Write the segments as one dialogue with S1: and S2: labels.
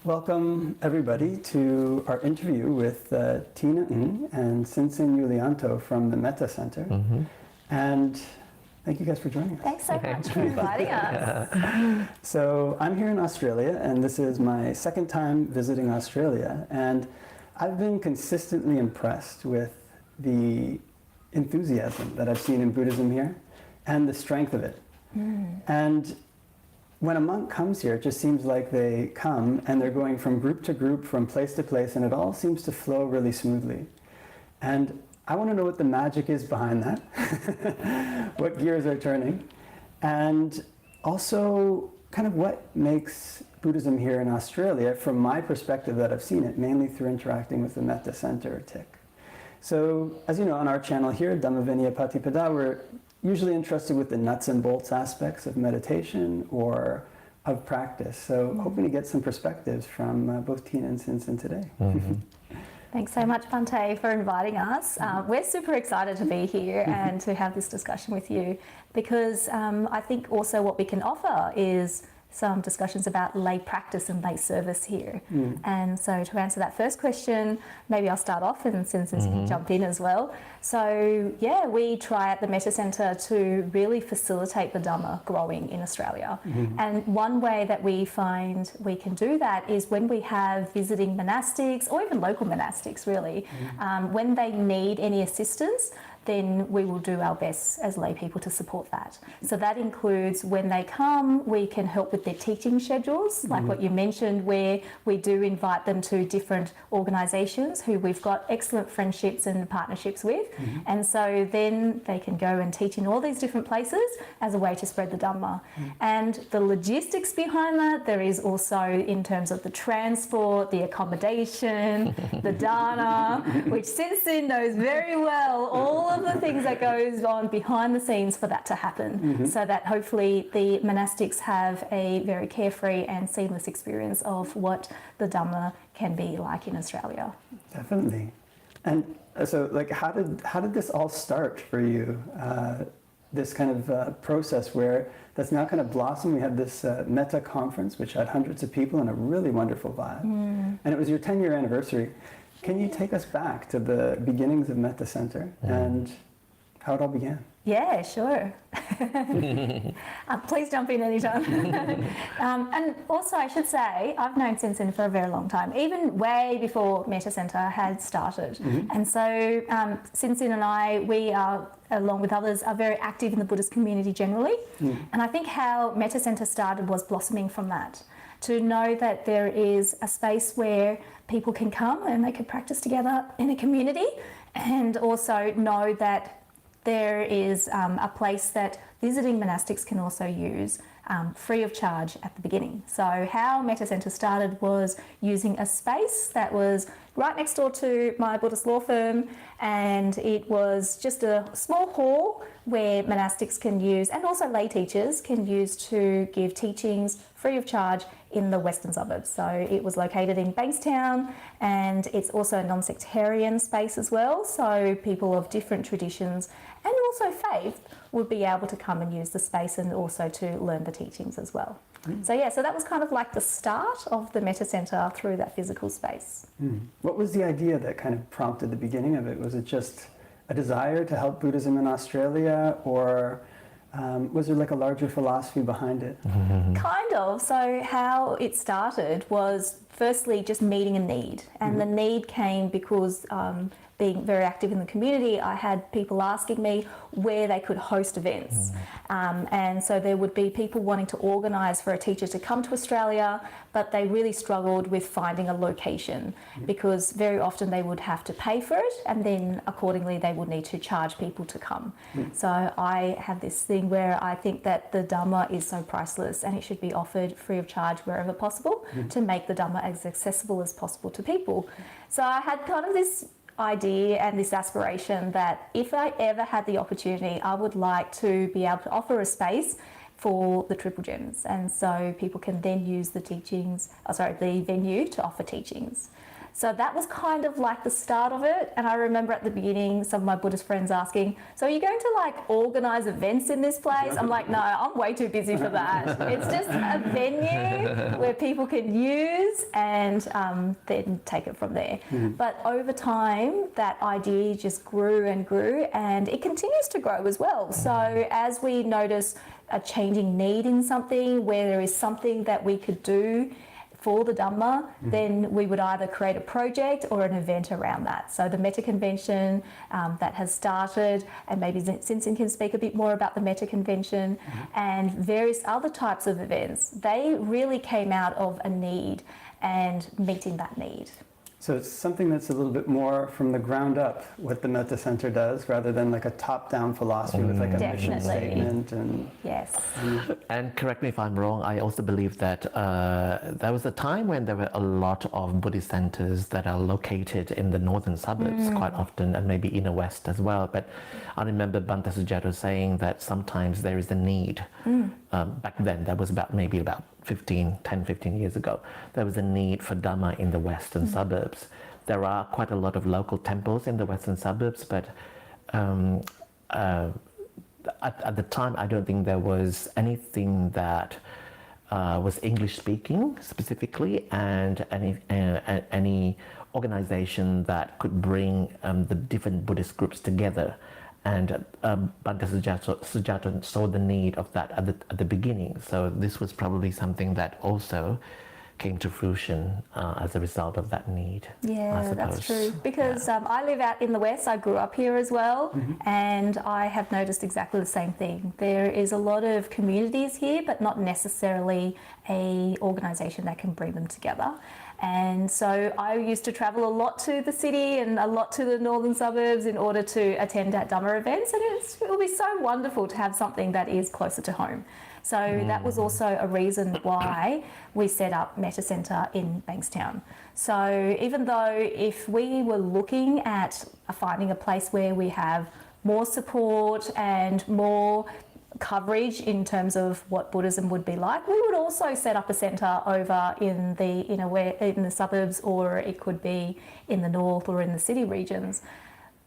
S1: Welcome everybody to our interview with Tina Ng and Sin Sin Yulianto from the Metta Centre. And thank you guys for joining us.
S2: Thanks so much for inviting us.
S1: So I'm here in Australia, and this is my second time visiting Australia, and I've been consistently impressed with the enthusiasm that I've seen in Buddhism here and the strength of it. And when a monk comes here, it just seems like they come and they're going from group to group, from place to place, and it all seems to flow really smoothly. And I want to know what the magic is behind that, what gears are turning, and also kind of what makes Buddhism here in Australia, from my perspective that I've seen it, mainly through interacting with the Metta Centre, TIC. So, as you know, on our channel here, Dhamma Vinaya Patipada, we're usually interested with the nuts and bolts aspects of meditation or of practice. So hoping to get some perspectives from both Tina and Sinsin today.
S2: Thanks so much, Bhante, for inviting us. We're super excited to be here and to have this discussion with you, because I think also what we can offer is some discussions about lay practice and lay service here. And so to answer that first question, maybe I'll start off and Sinsin can jump in as well. So yeah, we try at the Metta Centre to really facilitate the Dhamma growing in Australia. And one way that we find we can do that is when we have visiting monastics, or even local monastics really, when they need any assistance, then we will do our best as lay people to support that. So that includes when they come, we can help with their teaching schedules, like what you mentioned, where we do invite them to different organisations who we've got excellent friendships and partnerships with. And so then they can go and teach in all these different places as a way to spread the Dhamma. And the logistics behind that, there is also in terms of the transport, the accommodation, the dana, which Sinsin knows very well, all of the things that goes on behind the scenes for that to happen, so that hopefully the monastics have a very carefree and seamless experience of what the Dhamma can be like in Australia.
S1: Definitely. And so, like, how did this all start for you? This kind of process where that's now kind of blossomed. We had this Metta conference, which had hundreds of people and a really wonderful vibe. And it was your 10-year anniversary. Can you take us back to the beginnings of Metta Centre and how it all began?
S2: Yeah, sure. Please jump in anytime. And also I should say, I've known Sinsin for a very long time, even way before Metta Centre had started. And so Sinsin and I, we are, along with others, are very active in the Buddhist community generally. And I think how Metta Centre started was blossoming from that. To know that there is a space where people can come and they can practice together in a community, and also know that there is a place that visiting monastics can also use free of charge at the beginning. So how Metta Centre started was using a space that was right next door to my Buddhist law firm, and it was just a small hall where monastics can use, and also lay teachers can use, to give teachings free of charge in the western suburbs. So it was located in Bankstown, and it's also a non-sectarian space as well, so people of different traditions and also faith would be able to come and use the space, and also to learn the teachings as well. So yeah, so that was kind of like the start of the Metta Centre through that physical space.
S1: What was the idea that kind of prompted the beginning of it? Was it just a desire to help Buddhism in Australia, or was there like a larger philosophy behind it?
S2: Kind of. So how it started was firstly just meeting a need, and the need came because being very active in the community, I had people asking me where they could host events. And so there would be people wanting to organise for a teacher to come to Australia, but they really struggled with finding a location, because very often they would have to pay for it, and then accordingly they would need to charge people to come. So I have this thing where I think that the Dhamma is so priceless, and it should be offered free of charge wherever possible, to make the Dhamma as accessible as possible to people. So I had kind of this idea and this aspiration that if I ever had the opportunity, I would like to be able to offer a space for the Triple Gems, and so people can then use the teachings, the venue to offer teachings. So that was kind of like the start of it. And I remember at the beginning, some of my Buddhist friends asking, so are you going to like organize events in this place? I'm like, no, I'm way too busy for that. It's just a venue where people can use and then take it from there. But over time, that idea just grew and grew, and it continues to grow as well. So as we notice a changing need in something, where there is something that we could do for the Dhamma, then we would either create a project or an event around that. So the Metta Convention that has started, and maybe Sinsin can speak a bit more about the Metta Convention, and various other types of events, they really came out of a need and meeting that need.
S1: So it's something that's a little bit more from the ground up, what the Metta Centre does, rather than like a top-down philosophy with like a mission statement. And
S2: yes.
S3: And correct me if I'm wrong, I also believe that there was a time when there were a lot of Buddhist centres that are located in the northern suburbs quite often, and maybe in the west as well. But I remember Bhante Joe saying that sometimes there is a need. Back then, that was about 10, 15 years ago, there was a need for Dhamma in the western suburbs. There are quite a lot of local temples in the western suburbs, but at the time, I don't think there was anything that was English speaking specifically, and any organization that could bring the different Buddhist groups together. And Bhante Sujato saw the need of that at the beginning. So this was probably something that also came to fruition as a result of that need.
S2: Yeah, that's true. Because I live out in the West. I grew up here as well, and I have noticed exactly the same thing. There is a lot of communities here, but not necessarily a organisation that can bring them together. And so I used to travel a lot to the city and a lot to the northern suburbs in order to attend at Dhamma events, and it will be so wonderful to have something that is closer to home. So that was also a reason why we set up Metta Centre in Bankstown. So even though if we were looking at finding a place where we have more support and more coverage in terms of what Buddhism would be like, we would also set up a centre over in the suburbs, or it could be in the north or in the city regions.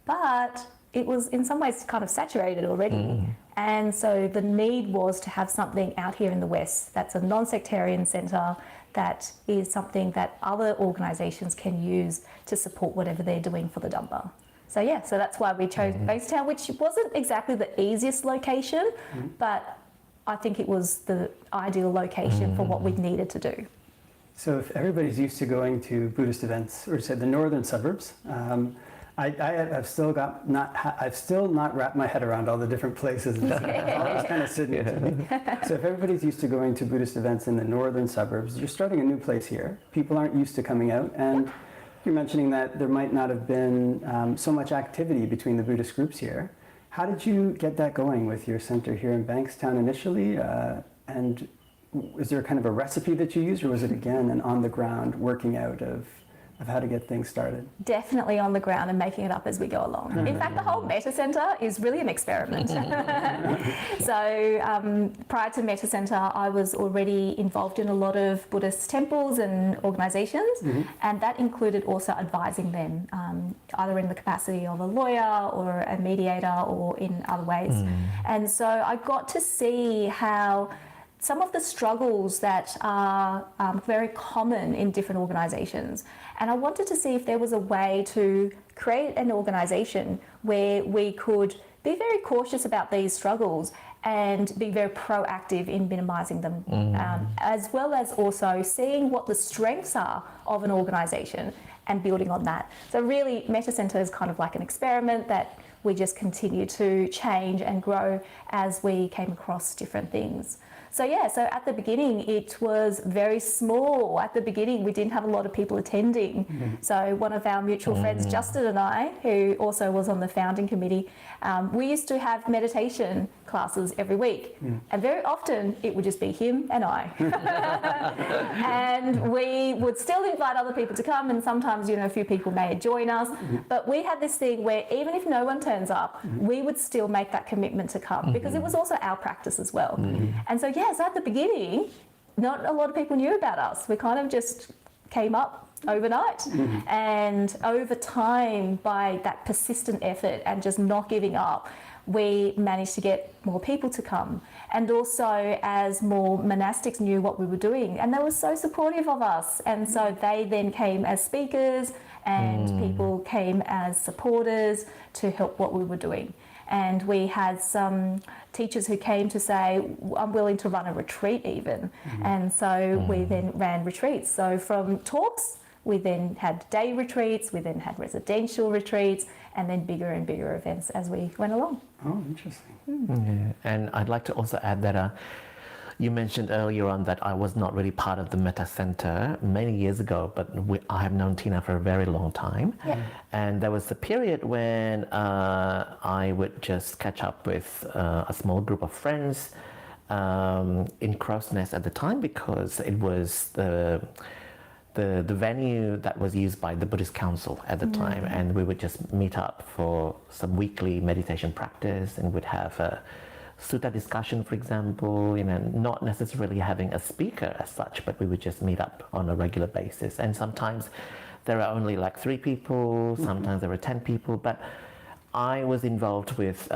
S2: But it was in some ways kind of saturated already. And so the need was to have something out here in the West that's a non-sectarian centre, that is something that other organisations can use to support whatever they're doing for the Dhamma. So yeah, so that's why we chose Bankstown, which wasn't exactly the easiest location, but I think it was the ideal location for what we needed to do.
S1: so if everybody's used to going to Buddhist events, or say the northern suburbs, I've still not wrapped my head around all the different places. It's always kind of sitting to me. So if everybody's used to going to Buddhist events in the northern suburbs, you're starting a new place here. People aren't used to coming out, and you're mentioning that there might not have been so much activity between the Buddhist groups here. How did you get that going with your center here in Bankstown initially? And is there kind of a recipe that you used, or was it again an on-the-ground working out of how to get things started?
S2: Definitely on the ground and making it up as we go along. In fact, the whole Metta Centre is really an experiment. So prior to Metta Centre, I was already involved in a lot of Buddhist temples and organisations, and that included also advising them, either in the capacity of a lawyer or a mediator or in other ways. And so I got to see how some of the struggles that are very common in different organisations. And I wanted to see if there was a way to create an organisation where we could be very cautious about these struggles and be very proactive in minimising them, as well as also seeing what the strengths are of an organisation and building on that. So really, Metta Centre is kind of like an experiment that we just continue to change and grow as we came across different things. So yeah, so at the beginning it was very small. At the beginning we didn't have a lot of people attending. So one of our mutual friends, Justin and I, who also was on the founding committee, we used to have meditation classes every week. And very often it would just be him and I. And we would still invite other people to come, and sometimes, a few people may join us. But we had this thing where even if no one turns up, we would still make that commitment to come, because it was also our practice as well. And so, so at the beginning, not a lot of people knew about us. We kind of just came up overnight. And over time, by that persistent effort and just not giving up, we managed to get more people to come. And also as more monastics knew what we were doing, and they were so supportive of us. And so they then came as speakers, and people came as supporters to help what we were doing. And we had some teachers who came to say, I'm willing to run a retreat even. And so we then ran retreats. So from talks, we then had day retreats, we then had residential retreats, and then bigger and bigger events as we went along.
S1: Oh, interesting.
S3: Yeah. And I'd like to also add that you mentioned earlier on that I was not really part of the Metta Centre many years ago, but I have known Tina for a very long time.
S2: Yeah.
S3: And there was a period when I would just catch up with a small group of friends in Crow's Nest at the time, because it was the venue that was used by the Buddhist Council at the time, and we would just meet up for some weekly meditation practice, and would have a sutta discussion, for example, not necessarily having a speaker as such, but we would just meet up on a regular basis. And sometimes there are only like 3 people, sometimes there were 10 people, but I was involved with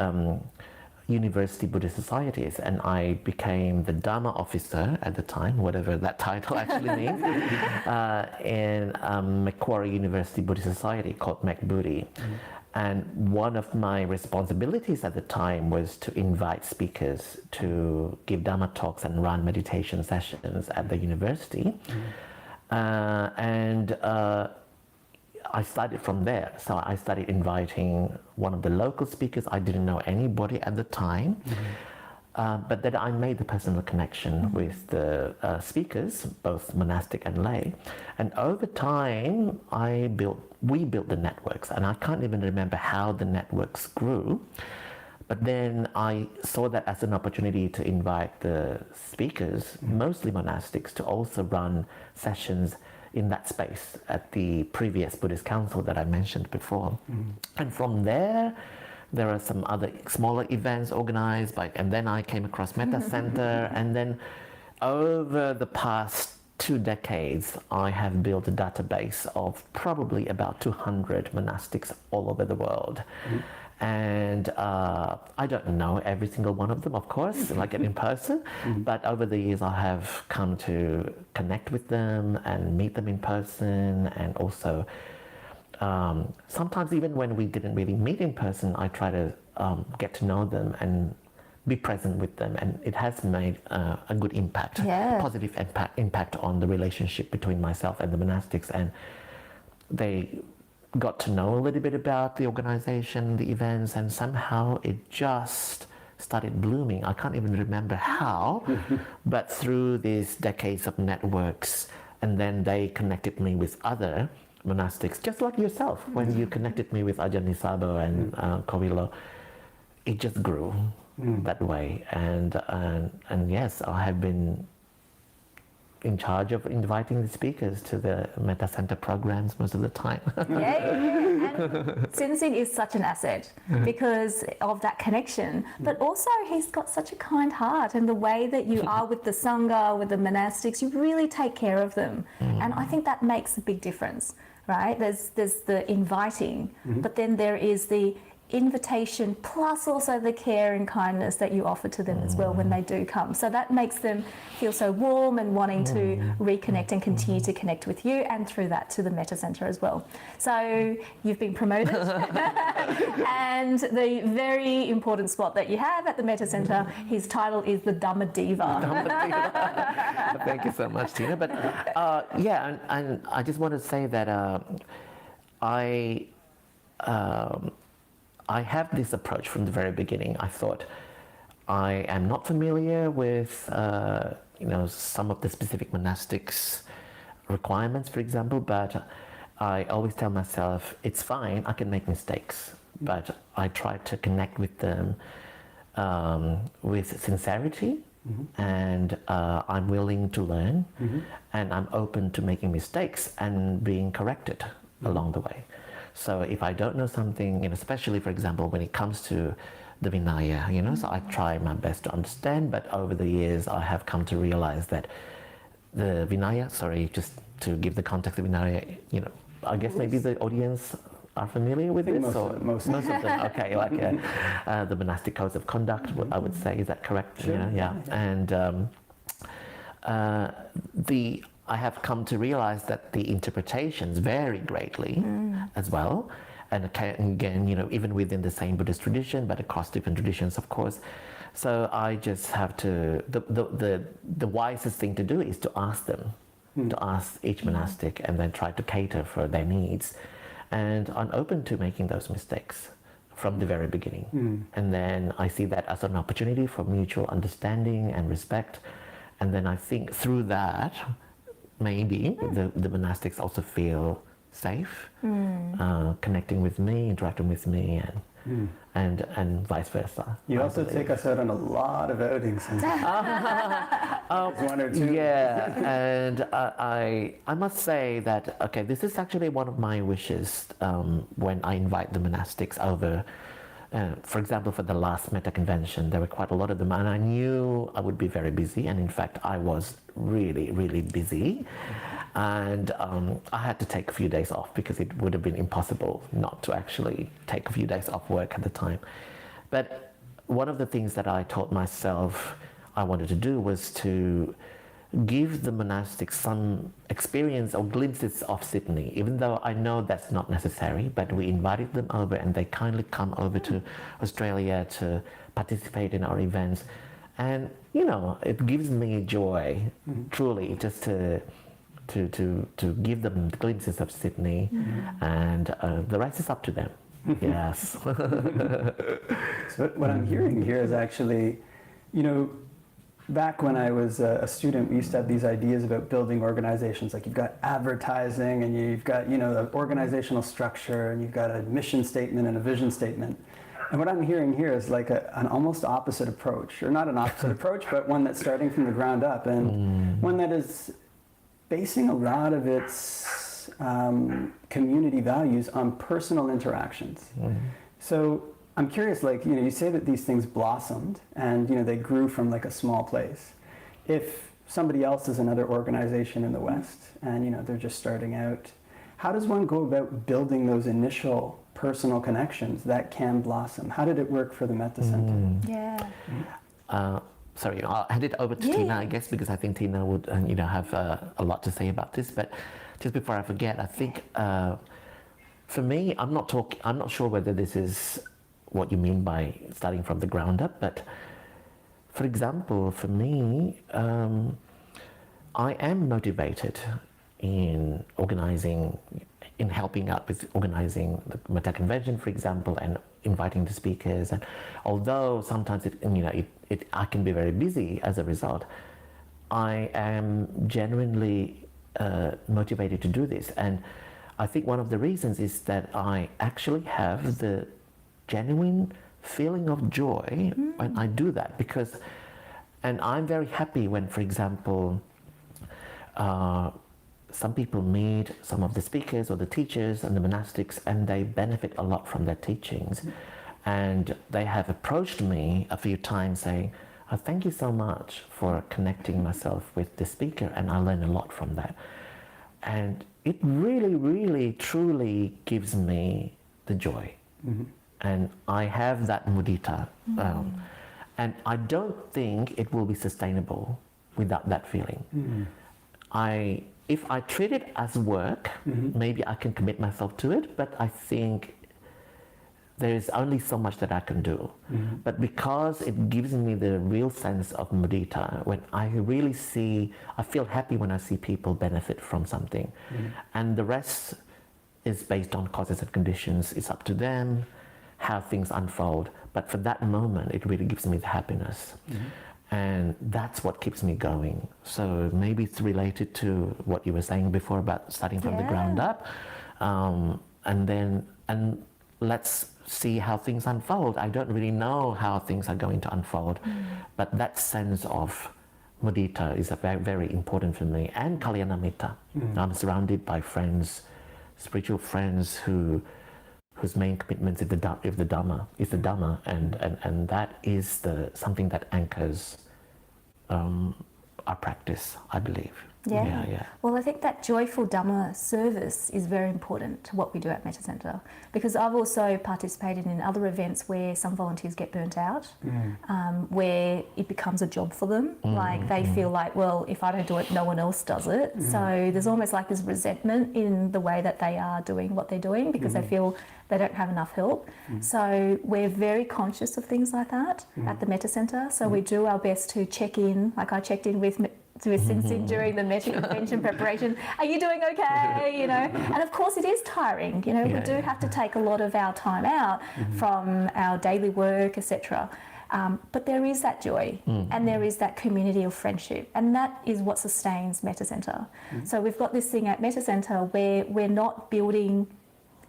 S3: university Buddhist societies, and I became the Dhamma officer at the time, whatever that title actually means, in Macquarie University Buddhist Society called MacBuddhi. And one of my responsibilities at the time was to invite speakers to give Dhamma talks and run meditation sessions at the university. And I started from there. So I started inviting one of the local speakers. I didn't know anybody at the time. But then I made the personal connection with the speakers, both monastic and lay. And over time, we built the networks. And I can't even remember how the networks grew. But then I saw that as an opportunity to invite the speakers, mostly monastics, to also run sessions in that space at the previous Buddhist Council that I mentioned before. And from there are some other smaller events organized and then I came across Metta Centre, and then over the past 2 decades, I have built a database of probably about 200 monastics all over the world. And I don't know every single one of them, of course, like in person, but over the years I have come to connect with them and meet them in person, and also sometimes even when we didn't really meet in person, I try to get to know them and be present with them, and it has made a good impact, positive impact on the relationship between myself and the monastics, and they got to know a little bit about the organization, the events, and somehow it just started blooming. I can't even remember how, but through these decades of networks, and then they connected me with other monastics, just like yourself. When you connected me with Ajahn Nisabo and Kowilo, it just grew that way. And yes, I have been in charge of inviting the speakers to the Metta Centre programs most of the time.
S2: And Sinsin is such an asset because of that connection, but also he's got such a kind heart, and the way that you are with the Sangha, with the monastics, you really take care of them. And I think that makes a big difference, right? There's the inviting, but then there is the invitation plus also the care and kindness that you offer to them as well when they do come. So that makes them feel so warm and wanting to reconnect and continue to connect with you, and through that to the Metta Centre as well. So you've been promoted and the very important spot that you have at the Metta Centre, his title is the Dhamma Diva.
S3: Thank you so much, Tina. But yeah, and I just want to say that I have this approach from the very beginning. I thought I am not familiar with some of the specific monastics requirements, for example, but I always tell myself it's fine, I can make mistakes, but I try to connect with them with sincerity, and I'm willing to learn, and I'm open to making mistakes and being corrected along the way. So if I don't know something, especially for example when it comes to the Vinaya, so I try my best to understand, but over the years I have come to realize that the Vinaya, sorry, just to give the context of Vinaya, I guess maybe the audience are familiar with this?
S1: Most of them.
S3: Okay, like the monastic codes of conduct, I would say, is that correct?
S1: Sure.
S3: Yeah. And I have come to realize that the interpretations vary greatly as well. And again, even within the same Buddhist tradition, but across different traditions, of course. So I just have to, the wisest thing to do is to ask them, to ask each monastic and then try to cater for their needs. And I'm open to making those mistakes from the very beginning. And then I see that as an opportunity for mutual understanding and respect. And then I think through that, maybe the monastics also feel safe, connecting with me, interacting with me, and vice versa.
S1: You also take us out on a lot of outings. One or two.
S3: Yeah, and I must say that, okay, this is actually one of my wishes when I invite the monastics over. For example, for the last Metta convention, there were quite a lot of them, and I knew I would be very busy, and in fact, I was really, really busy. And I had to take a few days off because it would have been impossible not to actually take a few days off work at the time. But one of the things that I taught myself I wanted to do was to give the monastics some experience or glimpses of Sydney, even though I know that's not necessary, but we invited them over and they kindly come over to Australia to participate in our events. And, it gives me joy, truly, just to give them glimpses of Sydney, and the rest is up to them. Yes.
S1: So what I'm hearing here is actually, back when I was a student, we used to have these ideas about building organizations. Like you've got advertising, and you've got, the organizational structure, and you've got a mission statement and a vision statement. And what I'm hearing here is like an almost opposite approach, or not an opposite approach, but one that's starting from the ground up, and one that is basing a lot of its community values on personal interactions. So I'm curious, you say that these things blossomed and, they grew from like a small place. If somebody else is another organization in the West and, they're just starting out, how does one go about building those initial personal connections that can blossom? How did it work for the Metta Centre?
S2: Yeah.
S3: Sorry, I'll hand it over to Tina, I guess, because I think Tina would, have a lot to say about this. But just before I forget, I think for me, I'm not sure whether this is what you mean by starting from the ground up. But for example, for me, I am motivated in helping out with organizing the Metta Convention, for example, and inviting the speakers. And although sometimes I can be very busy as a result, I am genuinely motivated to do this. And I think one of the reasons is that I actually have the genuine feeling of joy when I do that, and I'm very happy when, for example, some people meet some of the speakers or the teachers and the monastics, and they benefit a lot from their teachings. And they have approached me a few times saying, thank you so much for connecting myself with the speaker, and I learned a lot from that. And it really, really, truly gives me the joy. And I have that mudita. And I don't think it will be sustainable without that feeling. If I treat it as work, maybe I can commit myself to it, but I think there's only so much that I can do. But because it gives me the real sense of mudita, when I feel happy when I see people benefit from something. And the rest is based on causes and conditions. It's up to them how things unfold. But for that moment, it really gives me the happiness. And that's what keeps me going. So maybe it's related to what you were saying before about starting from the ground up. And let's see how things unfold. I don't really know how things are going to unfold, but that sense of mudita is very, very important for me. And kalyanamitta. I'm surrounded by friends, spiritual friends whose main commitment is the Dhamma, and that is something that anchors our practice, I believe. Yeah.
S2: Well, I think that joyful Dhamma service is very important to what we do at Metta Centre, because I've also participated in other events where some volunteers get burnt out, where it becomes a job for them. Like they feel like, well, if I don't do it, no one else does it. So there's almost like this resentment in the way that they are doing what they're doing because they feel they don't have enough help. So we're very conscious of things like that at the Metta Centre. So we do our best to check in, like I checked in with Sinsin during the Metta convention preparation. Are you doing okay? You know, and of course it is tiring. You know, we do have to take a lot of our time out from our daily work, etc. But there is that joy and there is that community of friendship, and that is what sustains Metta Centre. So we've got this thing at Metta Centre where we're not building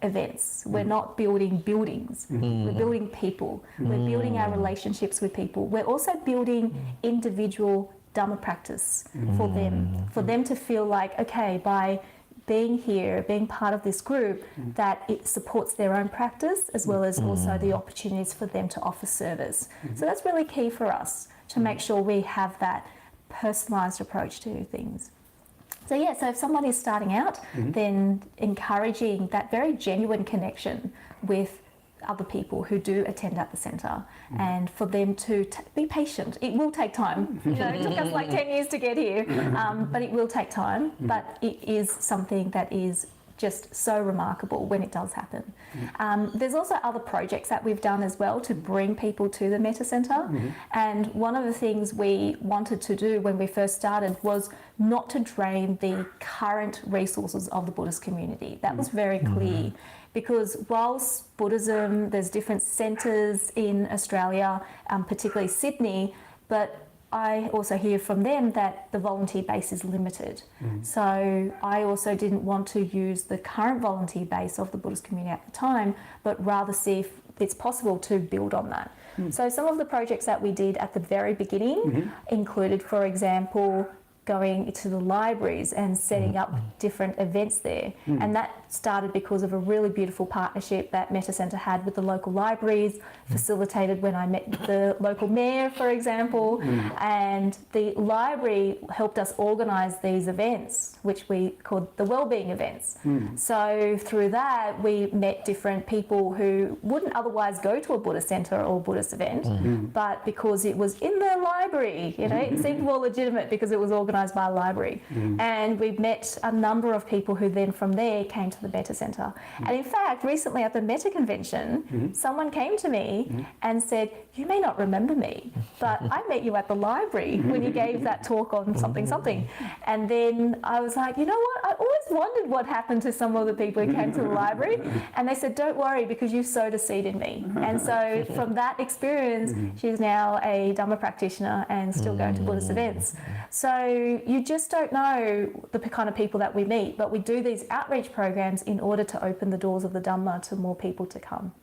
S2: events, we're not building buildings, we're building people, we're building our relationships with people. We're also building individual Dhamma practice for them to feel like, okay, by being here, being part of this group, that it supports their own practice as well as also the opportunities for them to offer service. So that's really key for us to make sure we have that personalised approach to things. So yeah, so if someone is starting out, then encouraging that very genuine connection with other people who do attend at the centre, and for them to be patient. It will take time. You know, it took us like 10 years to get here, but it will take time. But it is something that is just so remarkable when it does happen. There's also other projects that we've done as well to bring people to the Metta Centre. And one of the things we wanted to do when we first started was not to drain the current resources of the Buddhist community. That was very clear. Because whilst Buddhism, there's different centres in Australia, particularly Sydney, but I also hear from them that the volunteer base is limited. So I also didn't want to use the current volunteer base of the Buddhist community at the time, but rather see if it's possible to build on that. So some of the projects that we did at the very beginning included, for example, going to the libraries and setting up different events there. And that started because of a really beautiful partnership that Metta Centre had with the local libraries, facilitated when I met the local mayor, for example, and the library helped us organise these events, which we called the wellbeing events. So through that, we met different people who wouldn't otherwise go to a Buddhist centre or Buddhist event, but because it was in the library, you know, it seemed more legitimate because it was organised by a library. And we met a number of people who then from there came to the Metta Centre. And in fact, recently at the Metta convention, someone came to me and said, you may not remember me, but I met you at the library when you gave that talk on something. And then I was like, you know what? I always wondered what happened to some of the people who came to the library. And they said, don't worry, because you sowed a seed in me. And so from that experience, she's now a Dhamma practitioner and still going to Buddhist events. So you just don't know the kind of people that we meet, but we do these outreach programs in order to open the doors of the Dhamma to more people to come.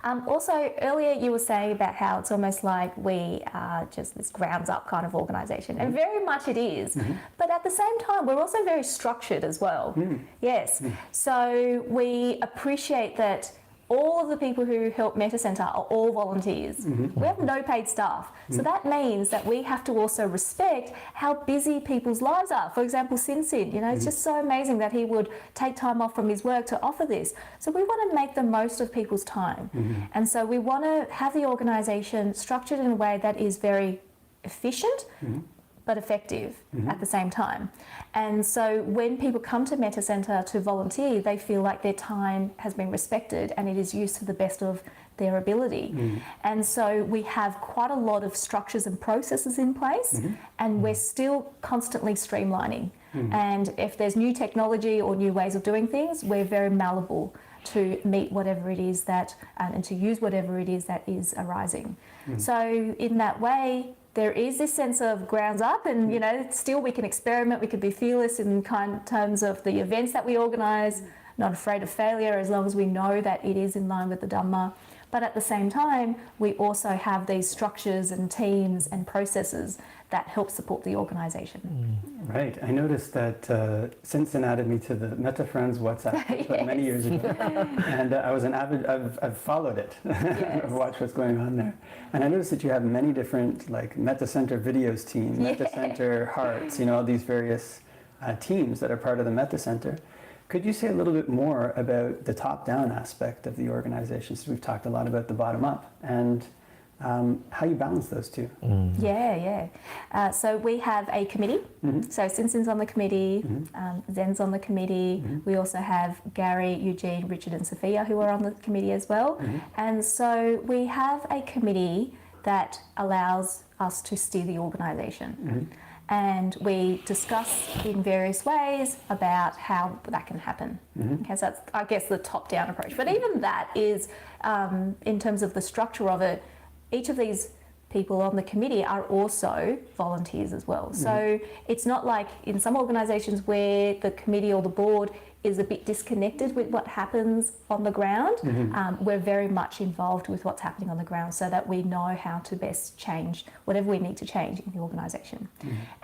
S2: Also, earlier you were saying about how it's almost like we are just this grounds up kind of organisation, and very much it is. But at the same time, we're also very structured as well. Yes. So we appreciate that all of the people who help Metta Centre are all volunteers. We have no paid staff. So that means that we have to also respect how busy people's lives are. For example, Sinsin, you know, it's just so amazing that he would take time off from his work to offer this. So we want to make the most of people's time. And so we want to have the organisation structured in a way that is very efficient, but effective at the same time. And so when people come to Metta Centre to volunteer, they feel like their time has been respected and it is used to the best of their ability. And so we have quite a lot of structures and processes in place, and we're still constantly streamlining. And if there's new technology or new ways of doing things, we're very malleable to meet whatever it is that, and to use whatever it is that is arising. So in that way, there is this sense of grounds up, and you know, still we can experiment, we can be fearless in terms of the events that we organise, not afraid of failure as long as we know that it is in line with the Dhamma. But at the same time, we also have these structures and teams and processes that help support the organisation.
S1: Right. I noticed that Sinsin added me to the Metta Friends WhatsApp
S2: Yes.
S1: many years ago, and I was an avid. I've followed it.
S2: Yes.
S1: I've watched what's going on there, and I noticed that you have many different like Metta Centre videos team, Metta Centre Hearts. All these various teams that are part of the Metta Centre. Could you say a little bit more about the top-down aspect of the organization? So we've talked a lot about the bottom-up and how you balance those two.
S2: So we have a committee. So Sinsin's on the committee, Zen's on the committee. We also have Gary, Eugene, Richard and Sophia who are on the committee as well. And so we have a committee that allows us to steer the organisation. And we discuss in various ways about how that can happen. Okay, so that's, I guess, the top-down approach. But even that is, in terms of the structure of it, each of these people on the committee are also volunteers as well. So it's not like in some organisations where the committee or the board is a bit disconnected with what happens on the ground. We're very much involved with what's happening on the ground so that we know how to best change whatever we need to change in the organisation.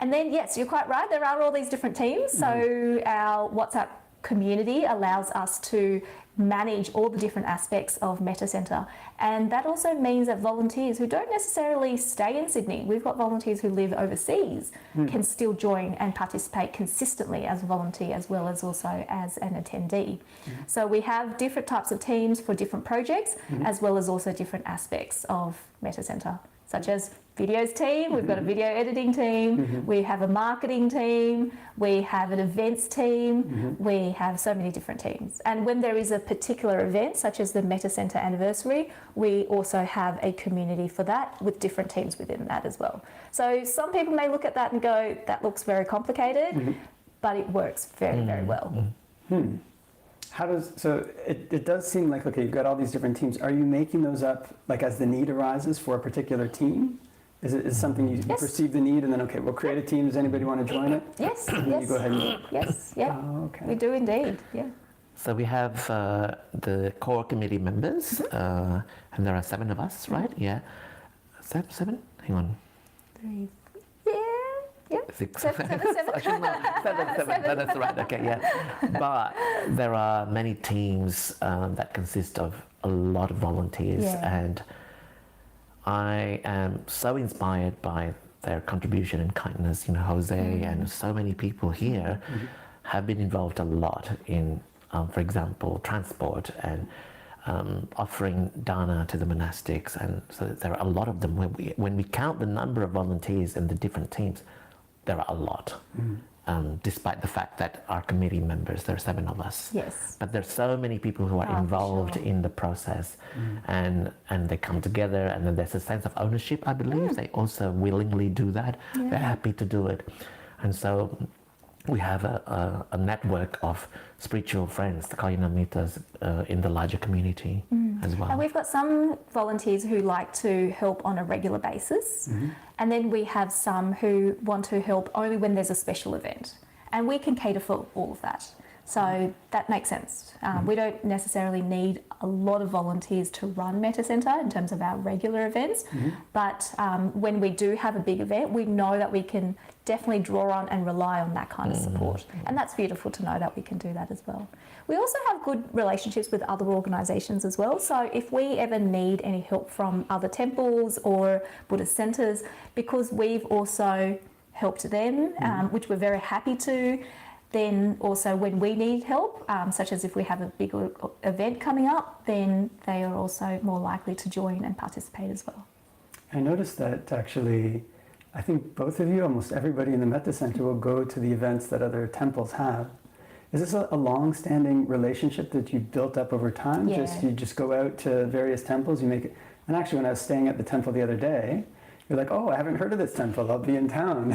S2: And then, yes, you're quite right, there are all these different teams. So our WhatsApp community allows us to manage all the different aspects of Metta Centre. And that also means that volunteers who don't necessarily stay in Sydney, we've got volunteers who live overseas, can still join and participate consistently as a volunteer as well as also as an attendee. So we have different types of teams for different projects as well as also different aspects of Metta Centre, such as videos team, we've got a video editing team, we have a marketing team, we have an events team, we have so many different teams. And when there is a particular event, such as the Metta Centre anniversary, we also have a community for that with different teams within that as well. So some people may look at that and go, that looks very complicated, but it works very, very well.
S1: How does, so it does seem like, okay, you've got all these different teams. Are you making those up like as the need arises for a particular team? Is it something you perceive the need and then, okay, we'll create a team. Does anybody want to join it?
S2: Yes,
S1: And then you go ahead and...
S2: Yes, yeah.
S1: Oh, okay.
S2: We do indeed, yeah.
S3: So we have the core committee members, and there are 7 of us, right? Yeah. Seven? Hang on.
S2: 3, yeah.
S3: 6,
S2: Seven.
S3: Actually, no, seven. No, that's right. Okay, yeah. But there are many teams that consist of a lot of volunteers, and I am so inspired by their contribution and kindness. Jose and so many people here have been involved a lot in, for example, transport and offering dana to the monastics, and so there are a lot of them. When we count the number of volunteers in the different teams, there are a lot. Despite the fact that our committee members, there are 7 of us.
S2: Yes.
S3: But there's so many people who are involved in the process, and they come together, and then there's a sense of ownership, I believe. They also willingly do that. They're happy to do it. And so we have a network of spiritual friends, the Kalyanamittas, in the larger community as well.
S2: And we've got some volunteers who like to help on a regular basis, and then we have some who want to help only when there's a special event, and we can cater for all of that. So that makes sense. We don't necessarily need a lot of volunteers to run Metta Centre in terms of our regular events, but when we do have a big event, we know that we can definitely draw on and rely on that kind of support. And that's beautiful to know that we can do that as well. We also have good relationships with other organisations as well. So if we ever need any help from other temples or Buddhist centres, because we've also helped them, which we're very happy to, then also when we need help, such as if we have a big event coming up, then they are also more likely to join and participate as well.
S1: I noticed that actually, I think both of you, almost everybody in the Metta Centre will go to the events that other temples have. Is this a long-standing relationship that you built up over time?
S2: Yeah.
S1: You just go out to various temples, you make it. And actually, when I was staying at the temple the other day, you're like, oh, I haven't heard of this temple. I'll be in town.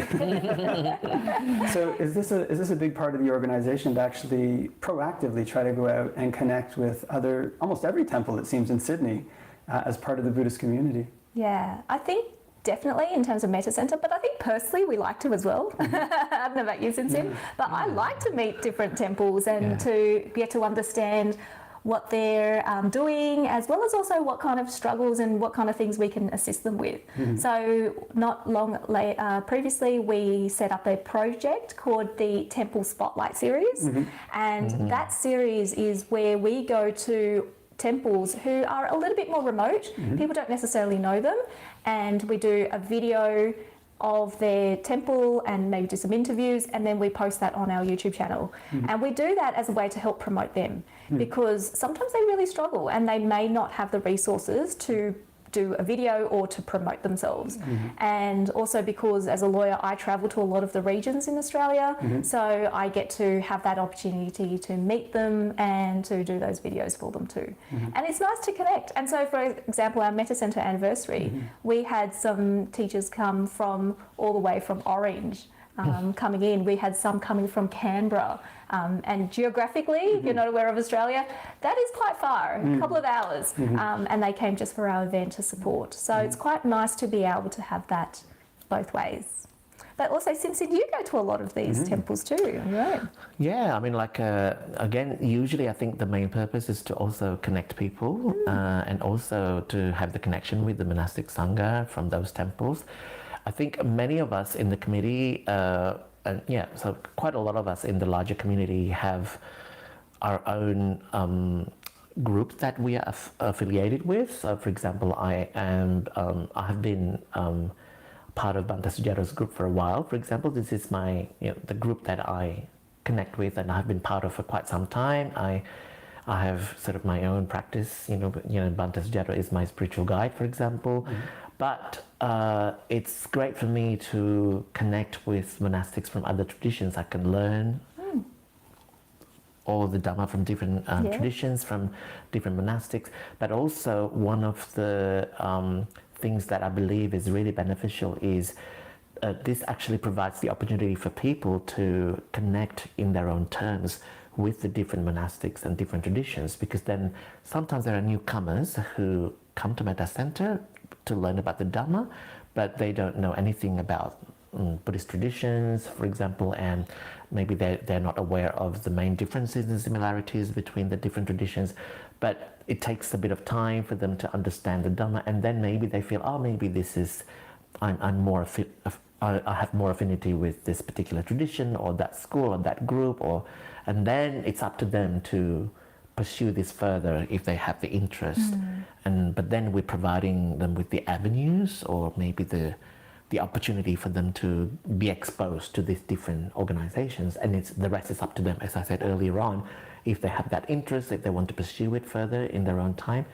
S1: So is this a big part of the organization to actually proactively try to go out and connect with almost every temple, it seems, in Sydney as part of the Buddhist community?
S2: Yeah, I think definitely in terms of Metta Centre, but I think personally we like to as well. I don't know about you, Sinsin, but I like to meet different temples and to get to understand what they're doing, as well as also what kind of struggles and what kind of things we can assist them with. So not long previously, we set up a project called the Temple Spotlight Series, and that series is where we go to temples who are a little bit more remote. People don't necessarily know them, and we do a video of their temple and maybe do some interviews, and then we post that on our YouTube channel. And we do that as a way to help promote them, because sometimes they really struggle and they may not have the resources to do a video or to promote themselves. And also because as a lawyer I travel to a lot of the regions in Australia, so I get to have that opportunity to meet them and to do those videos for them too. And it's nice to connect. And so for example, our Metta Centre anniversary, we had some teachers come from all the way from Orange coming in. We had some coming from Canberra. And geographically, you're not aware of Australia, that is quite far, a couple of hours. And they came just for our event to support. So it's quite nice to be able to have that both ways. But also, Sinsin, you go to a lot of these temples too, right?
S3: Yeah, I mean, like, again, usually I think the main purpose is to also connect people and also to have the connection with the monastic sangha from those temples. I think many of us in the committee, so quite a lot of us in the larger community have our own groups that we are affiliated with. So, for example, I have been part of Bhante Joe's group for a while. For example, this is my the group that I connect with, and I've been part of for quite some time. I have sort of my own practice. Bhante Joe is my spiritual guide, for example. But it's great for me to connect with monastics from other traditions. I can learn all the Dhamma from different traditions, from different monastics. But also one of the things that I believe is really beneficial is this actually provides the opportunity for people to connect in their own terms with the different monastics and different traditions, because then sometimes there are newcomers who come to Metta Centre to learn about the Dhamma, but they don't know anything about Buddhist traditions, for example, and maybe they're not aware of the main differences and similarities between the different traditions, but it takes a bit of time for them to understand the Dhamma, and then maybe they feel, oh, maybe this is, I'm more I have more affinity with this particular tradition or that school or that group, and then it's up to them to pursue this further if they have the interest. But then we're providing them with the avenues or maybe the opportunity for them to be exposed to these different organizations, and the rest is up to them, as I said earlier on. If they have that interest, if they want to pursue it further in their own time,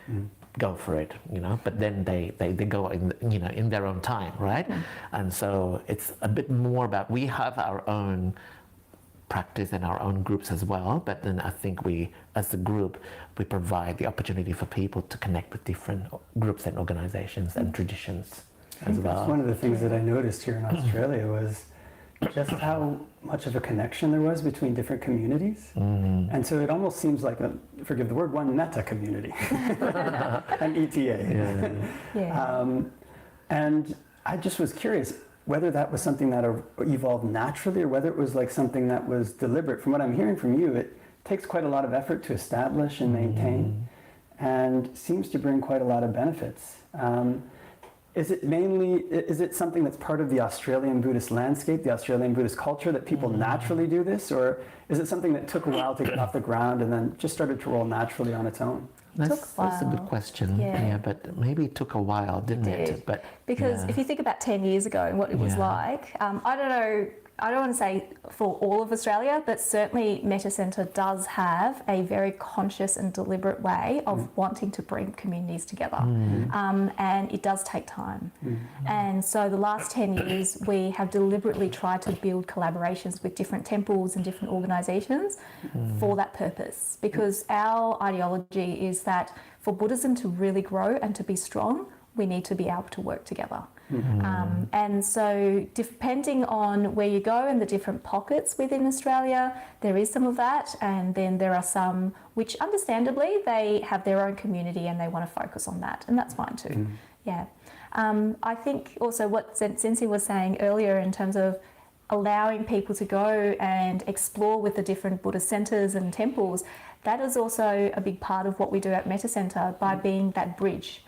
S3: go for it, but then they go in their own time, right? And so it's a bit more about, we have our own practice and our own groups as well, but then I think we, as a group, we provide the opportunity for people to connect with different groups and organizations and traditions as well.
S1: That's one of the things that I noticed here in Australia was just how much of a connection there was between different communities. And so it almost seems like, forgive the word, one metta community, an ETA. And I just was curious whether that was something that evolved naturally or whether it was like something that was deliberate. From what I'm hearing from you, it takes quite a lot of effort to establish and maintain and seems to bring quite a lot of benefits. Is it something that's part of the Australian Buddhist landscape, the Australian Buddhist culture, that people naturally do this? Or is it something that took a while to get off the ground and then just started to roll naturally on its own?
S3: That's a good question. Yeah, but maybe it took a while, didn't it? But
S2: because if you think about 10 years ago and what it was like, I don't know, I don't want to say for all of Australia, but certainly Metta Centre does have a very conscious and deliberate way of wanting to bring communities together. And it does take time. And so the last 10 years, we have deliberately tried to build collaborations with different temples and different organisations for that purpose. Because our ideology is that for Buddhism to really grow and to be strong, we need to be able to work together. And so depending on where you go and the different pockets within Australia, there is some of that, and then there are some which understandably they have their own community and they want to focus on that, and that's fine too. I think also what Sinsin was saying earlier in terms of allowing people to go and explore with the different Buddhist centres and temples, that is also a big part of what we do at Metta Centre by being that bridge.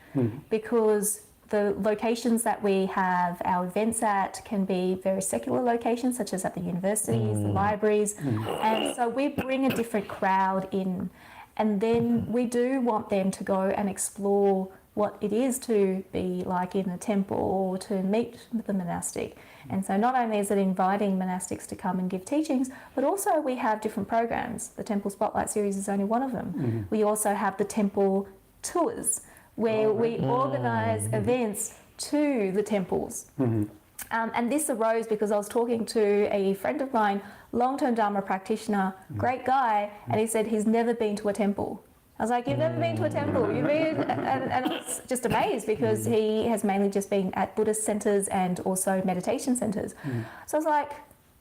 S2: Because the locations that we have our events at can be very secular locations, such as at the universities, the libraries, and so we bring a different crowd in. And then we do want them to go and explore what it is to be like in a temple or to meet the monastic. And so not only is it inviting monastics to come and give teachings, but also we have different programs. The Temple Spotlight series is only one of them. We also have the temple tours where we organise events to the temples. And this arose because I was talking to a friend of mine, long-term Dharma practitioner, great guy, and he said he's never been to a temple. I was like, you've never been to a temple? You've been, and I was just amazed because he has mainly just been at Buddhist centres and also meditation centres. So I was like,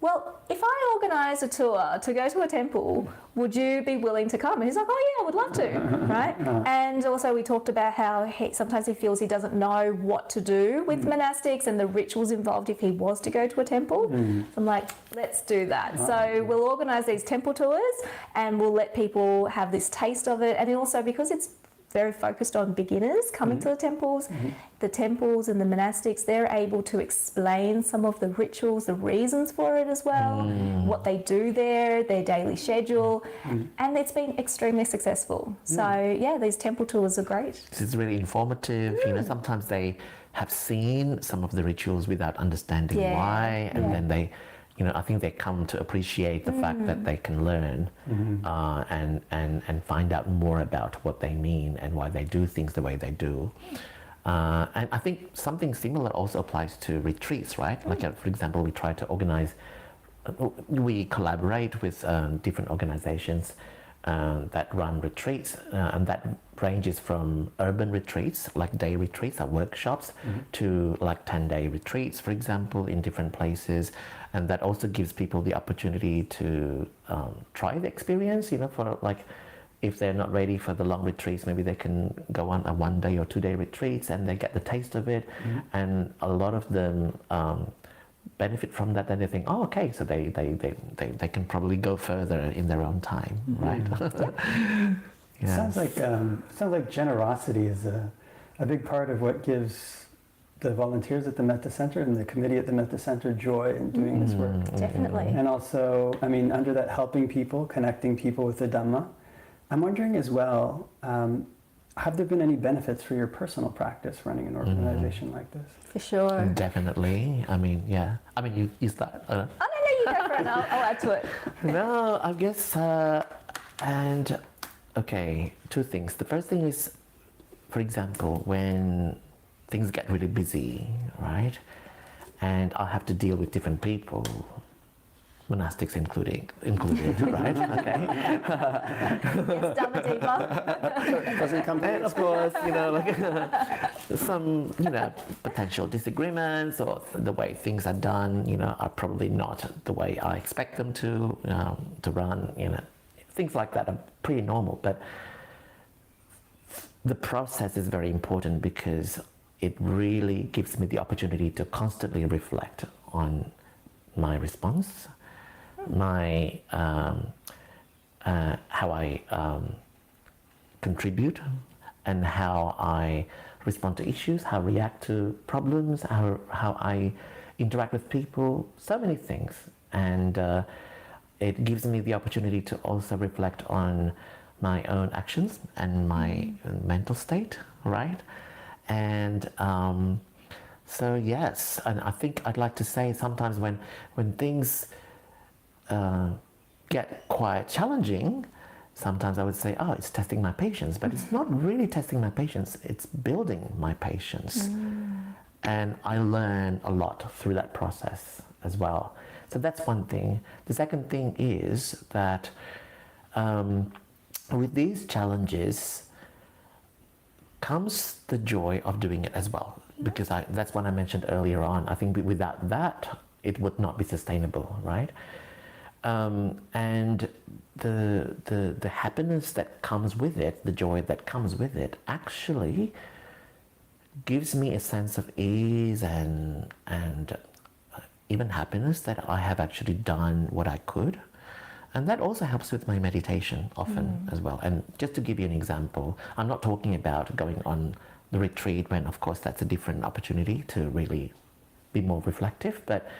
S2: well, if I organise a tour to go to a temple, would you be willing to come? And he's like, oh yeah, I would love to, right? And also we talked about how sometimes he feels he doesn't know what to do with monastics and the rituals involved if he was to go to a temple. So I'm like, let's do that. So we'll organise these temple tours and we'll let people have this taste of it. And also because it's very focused on beginners coming to the temples and the monastics, they're able to explain some of the rituals, the reasons for it as well, what they do there, their daily schedule, and it's been extremely successful. So yeah, these temple tours are great.
S3: It's really informative. You know, sometimes they have seen some of the rituals without understanding why, and then they, you know, I think they come to appreciate the fact that they can learn and find out more about what they mean and why they do things the way they do. And I think something similar also applies to retreats, right? Like, for example, we try to organize, we collaborate with different organizations that run retreats, and that ranges from urban retreats, like day retreats or workshops, to like 10-day retreats, for example, in different places. And that also gives people the opportunity to try the experience, you know, for like, if they're not ready for the long retreats, maybe they can go on a 1-day or 2-day retreats and they get the taste of it. And a lot of them benefit from that, and they think, oh, okay, so they can probably go further in their own time, right?
S1: Yes. Sounds like generosity is a big part of what gives the volunteers at the Metta Centre and the committee at the Metta Centre joy in doing this work.
S2: Definitely.
S1: And also, I mean, under that helping people, connecting people with the Dhamma, I'm wondering as well, have there been any benefits for your personal practice running an organization like this?
S2: For sure.
S3: Definitely. I mean, yeah. I mean, you start.
S2: Oh, no, you go for it. I'll add to it.
S3: No, I guess, and okay, two things. The first thing is, for example, when things get really busy, right? And I'll have to deal with different people, monastics included, right? Okay.
S2: Yes, Dhamma Deepa.
S1: Doesn't come to
S3: And of course, you know, like some, you know, potential disagreements, or the way things are done, you know, are probably not the way I expect them to run, you know. Things like that are pretty normal, but the process is very important because it really gives me the opportunity to constantly reflect on my response, my how I contribute, and how I respond to issues, how I react to problems, how I interact with people, so many things. And it gives me the opportunity to also reflect on my own actions and my mental state, right? And so yes, and I think I'd like to say sometimes when things get quite challenging, sometimes I would say, oh, it's testing my patience, but it's not really testing my patience, it's building my patience. And I learn a lot through that process as well. So that's one thing. The second thing is that with these challenges comes the joy of doing it as well, because that's what I mentioned earlier on. I think without that, it would not be sustainable, right? And the happiness that comes with it, the joy that comes with it, actually gives me a sense of ease and even happiness, that I have actually done what I could. And that also helps with my meditation often as well. And just to give you an example, I'm not talking about going on the retreat when, of course, that's a different opportunity to really be more reflective. But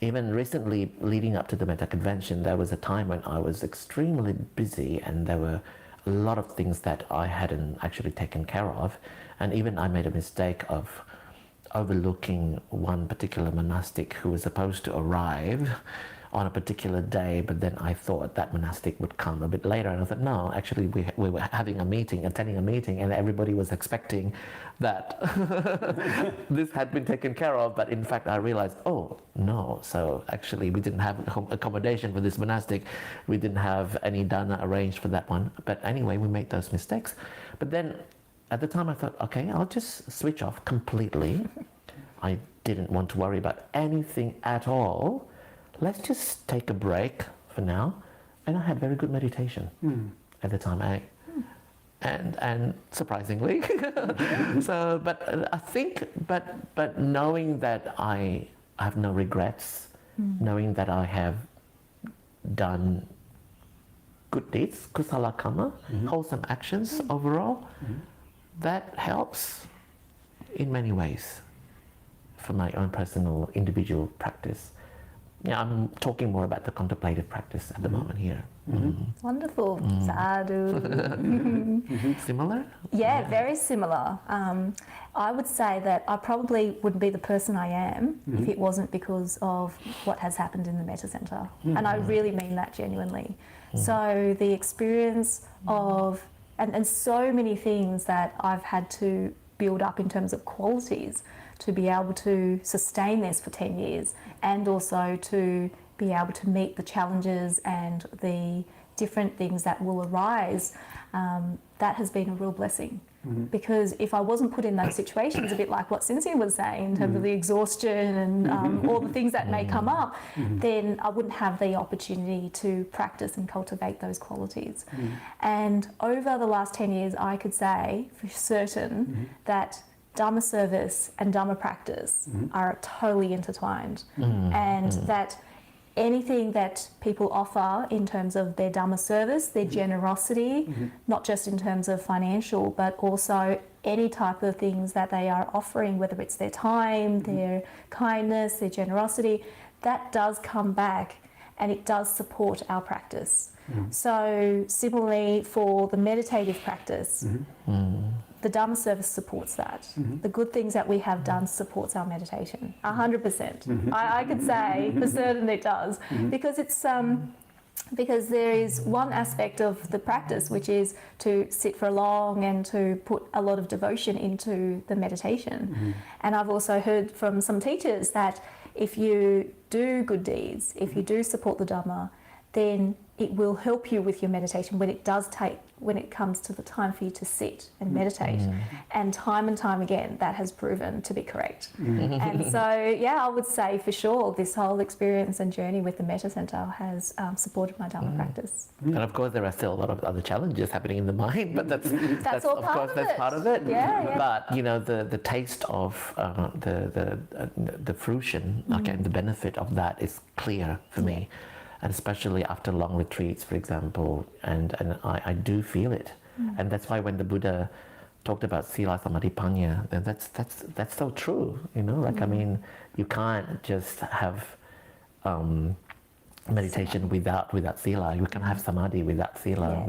S3: even recently, leading up to the Metta Convention, there was a time when I was extremely busy and there were a lot of things that I hadn't actually taken care of. And even I made a mistake of overlooking one particular monastic who was supposed to arrive on a particular day, but then I thought that monastic would come a bit later, and I thought, no, actually we were having a meeting, attending a meeting, and everybody was expecting that this had been taken care of, but in fact I realized, oh no, so actually we didn't have accommodation for this monastic, we didn't have any dana arranged for that one. But anyway, we made those mistakes. But then at the time I thought, okay, I'll just switch off completely. I didn't want to worry about anything at all. Let's just take a break for now. And I had very good meditation at the time. And surprisingly, so, but I think, but knowing that I have no regrets, knowing that I have done good deeds, kusala karma, wholesome actions overall, that helps in many ways for my own personal individual practice. Yeah, I'm talking more about the contemplative practice at the moment here.
S2: Wonderful. Sadhu.
S3: Similar?
S2: Yeah, very similar. I would say that I probably wouldn't be the person I am if it wasn't because of what has happened in the Metta Centre. And I really mean that genuinely. So the experience of, and so many things that I've had to build up in terms of qualities to be able to sustain this for 10 years, and also to be able to meet the challenges and the different things that will arise, that has been a real blessing. Because if I wasn't put in those situations, a bit like what Sinsin was saying in terms of the exhaustion and all the things that may come up, then I wouldn't have the opportunity to practice and cultivate those qualities. And over the last 10 years, I could say for certain that Dhamma service and Dhamma practice are totally intertwined, and that anything that people offer in terms of their Dhamma service, their generosity, not just in terms of financial, but also any type of things that they are offering, whether it's their time, their kindness, their generosity, that does come back and it does support our practice. So similarly for the meditative practice, the Dhamma service supports that. The good things that we have done supports our meditation, 100%. I could say for certain it does, because it's because there is one aspect of the practice which is to sit for long and to put a lot of devotion into the meditation. And I've also heard from some teachers that if you do good deeds, if you do support the Dhamma, then it will help you with your meditation when it comes to the time for you to sit and meditate. And time again, that has proven to be correct. And so, yeah, I would say for sure this whole experience and journey with the Metta Centre has supported my Dhamma practice.
S3: And of course, there are still a lot of other challenges happening in the mind, but that's
S2: all
S3: of
S2: part
S3: course
S2: of
S3: that's
S2: it.
S3: part of it.
S2: Yeah.
S3: But you know, the taste of the fruition, okay, and the benefit of that is clear for me. And especially after long retreats, for example, and I do feel it. And that's why when the Buddha talked about sila samadhi panya, then that's so true, you know, like I mean, you can't just have meditation without sila. You can have samadhi without sila,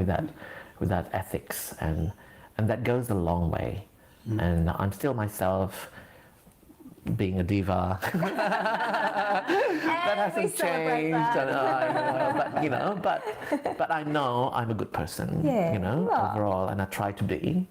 S3: without ethics, and that goes a long way. And I'm still myself being a diva. That hasn't changed. But I know I'm a good person, you know, overall, and I try to be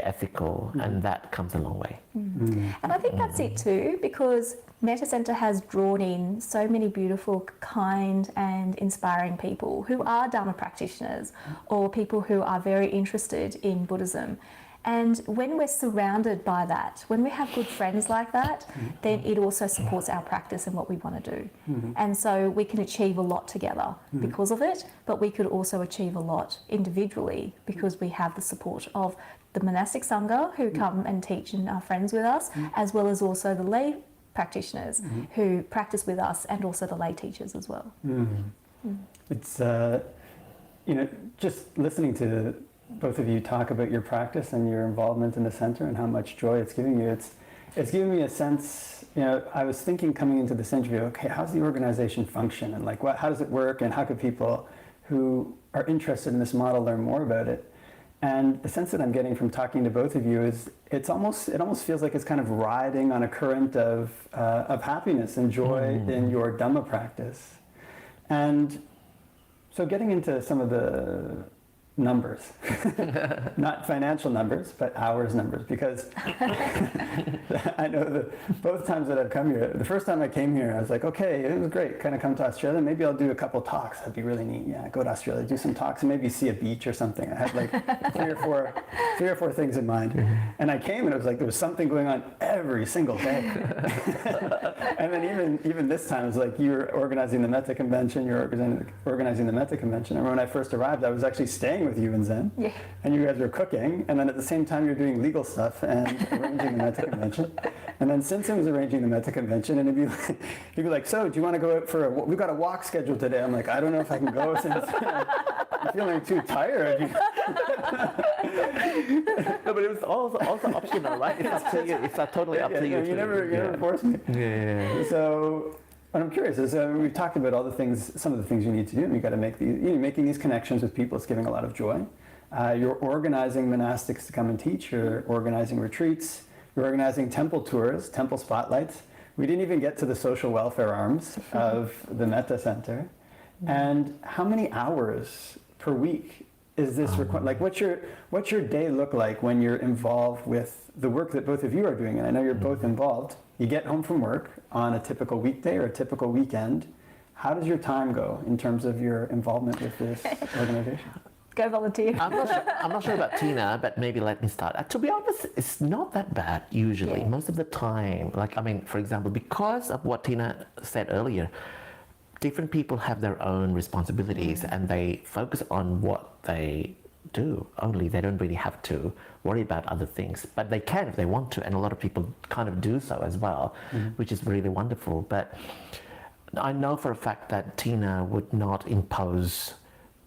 S3: ethical, and that comes a long way.
S2: And I think that's it too, because Metta Centre has drawn in so many beautiful, kind and inspiring people who are Dhamma practitioners or people who are very interested in Buddhism. And when we're surrounded by that, when we have good friends like that, then it also supports our practice and what we want to do. And so we can achieve a lot together because of it, but we could also achieve a lot individually because we have the support of the monastic sangha who come and teach and are friends with us, as well as also the lay practitioners who practice with us, and also the lay teachers as well.
S1: It's, just listening to both of you talk about your practice and your involvement in the center and how much joy it's giving you. It's giving me a sense, I was thinking coming into this interview, okay, how's the organization function, and like how does it work, and how could people who are interested in this model learn more about it? And the sense that I'm getting from talking to both of you is it almost feels like it's kind of riding on a current of happiness and joy in your Dhamma practice. And so getting into some of the numbers, not financial numbers, but hours numbers, because I know that both times that I've come here, the first time I came here, I was like, okay, it was great, kind of come to Australia, maybe I'll do a couple talks, that'd be really neat. Yeah, go to Australia, do some talks, and maybe see a beach or something. I had like three or four things in mind. And I came and it was like there was something going on every single day. And then even this time, it was like you're organizing the Metta Convention, you're organizing the Metta Convention. And when I first arrived, I was actually staying with you and Zen, and you guys were cooking, and then at the same time you're doing legal stuff and arranging the Metta Convention, and then Sinsin was arranging the Metta Convention, and he'd be like, so do you want to go out for we've got a walk scheduled today? I'm like, I don't know if I can go since I'm feeling too tired.
S3: No, but it was also optional, right? It's up to you. It's totally up to you.
S1: You never force me.
S3: Yeah.
S1: So what I'm curious is, we've talked about some of the things you need to do, and you got to make making these connections with people. It's giving a lot of joy. You're organizing monastics to come and teach. You're organizing retreats. You're organizing temple tours, temple spotlights. We didn't even get to the social welfare arms of the Metta Centre. And how many hours per week is this required? Like, what's your day look like when you're involved with the work that both of you are doing? And I know you're both involved. You get home from work on a typical weekday or a typical weekend. How does your time go in terms of your involvement with this organization?
S2: Go volunteer.
S3: I'm not sure about Tina, but maybe let me start. To be honest, it's not that bad usually.
S2: Yeah.
S3: Most of the time, for example, because of what Tina said earlier, different people have their own responsibilities and they focus on what they do only. They don't really have to worry about other things, but they can if they want to, and a lot of people kind of do so as well, which is really wonderful. But I know for a fact that Tina would not impose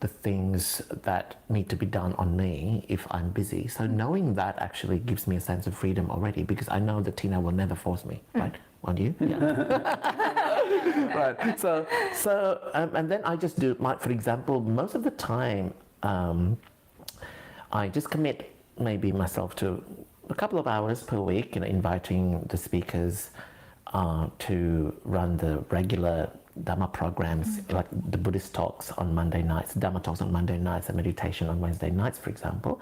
S3: the things that need to be done on me if I'm busy. So knowing that actually gives me a sense of freedom already, because I know that Tina will never force me, right? Won't you? Yeah. Right. So and then I just do, for example, most of the time, I just commit maybe myself to a couple of hours per week, inviting the speakers to run the regular Dhamma programs, like the Buddhist talks on Monday nights, Dhamma talks on Monday nights, and meditation on Wednesday nights, for example.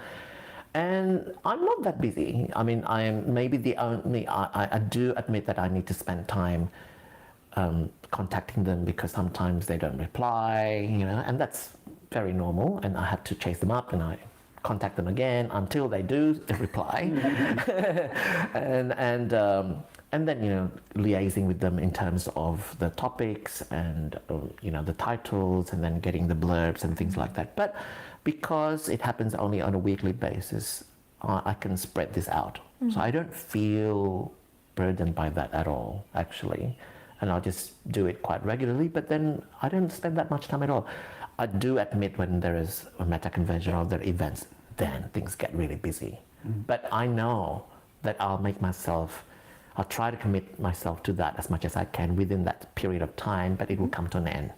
S3: And I'm not that busy. I mean, I am maybe the only, I do admit that I need to spend time contacting them, because sometimes they don't reply, and that's very normal, and I have to chase them up and I contact them again until they do reply. And then, liaising with them in terms of the topics and, the titles, and then getting the blurbs and things like that. But because it happens only on a weekly basis, I can spread this out. So I don't feel burdened by that at all, actually. And I'll just do it quite regularly, but then I don't spend that much time at all. I do admit when there is a Metta Convention or other events, then things get really busy. But I know that I'll try to commit myself to that as much as I can within that period of time, but it will come to an end,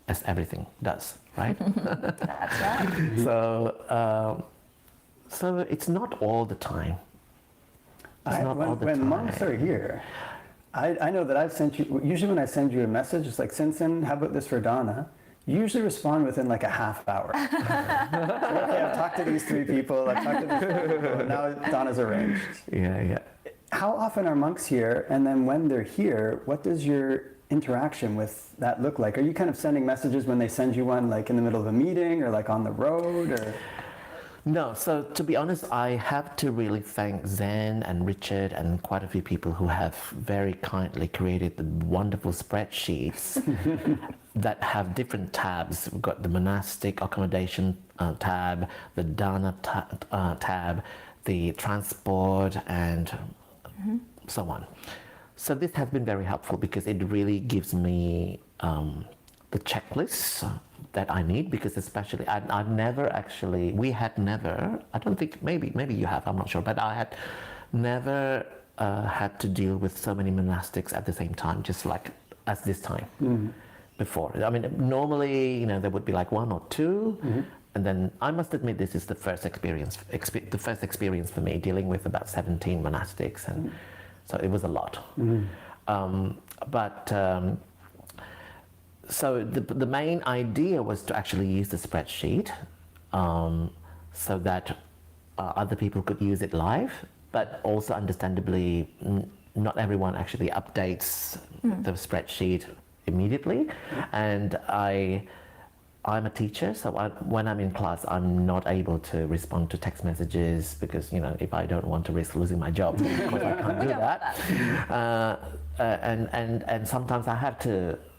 S3: as everything does, right?
S2: That's right.
S3: So it's not all the time.
S1: When monks are here, I know that I've sent you, usually when I send you a message, it's like, Sinsin, how about this for Donna? You usually respond within like a half hour. Okay, I've talked to these three people, I've talked to these three people, and now Donna's arranged.
S3: Yeah.
S1: How often are monks here? And then when they're here, what does your interaction with that look like? Are you kind of sending messages when they send you one, like in the middle of a meeting or like on the road? Or?
S3: No, so to be honest, I have to really thank Zen and Richard and quite a few people who have very kindly created the wonderful spreadsheets that have different tabs. We've got the monastic accommodation tab, the dana tab, the transport, and so on. So this has been very helpful because it really gives me the checklists that I need, because especially I've never actually, we had never, I don't think, maybe you have, I'm not sure, but I had never had to deal with so many monastics at the same time, just like as this time before. I mean, normally, you know, there would be like one or two, and then I must admit this is the first experience for me, dealing with about 17 monastics, and so it was a lot. So the main idea was to actually use the spreadsheet so that other people could use it live, but also understandably not everyone actually updates the spreadsheet immediately. And I'm a teacher, so when I'm in class, I'm not able to respond to text messages because, you know, if I don't want to risk losing my job, of course I can't do that. And sometimes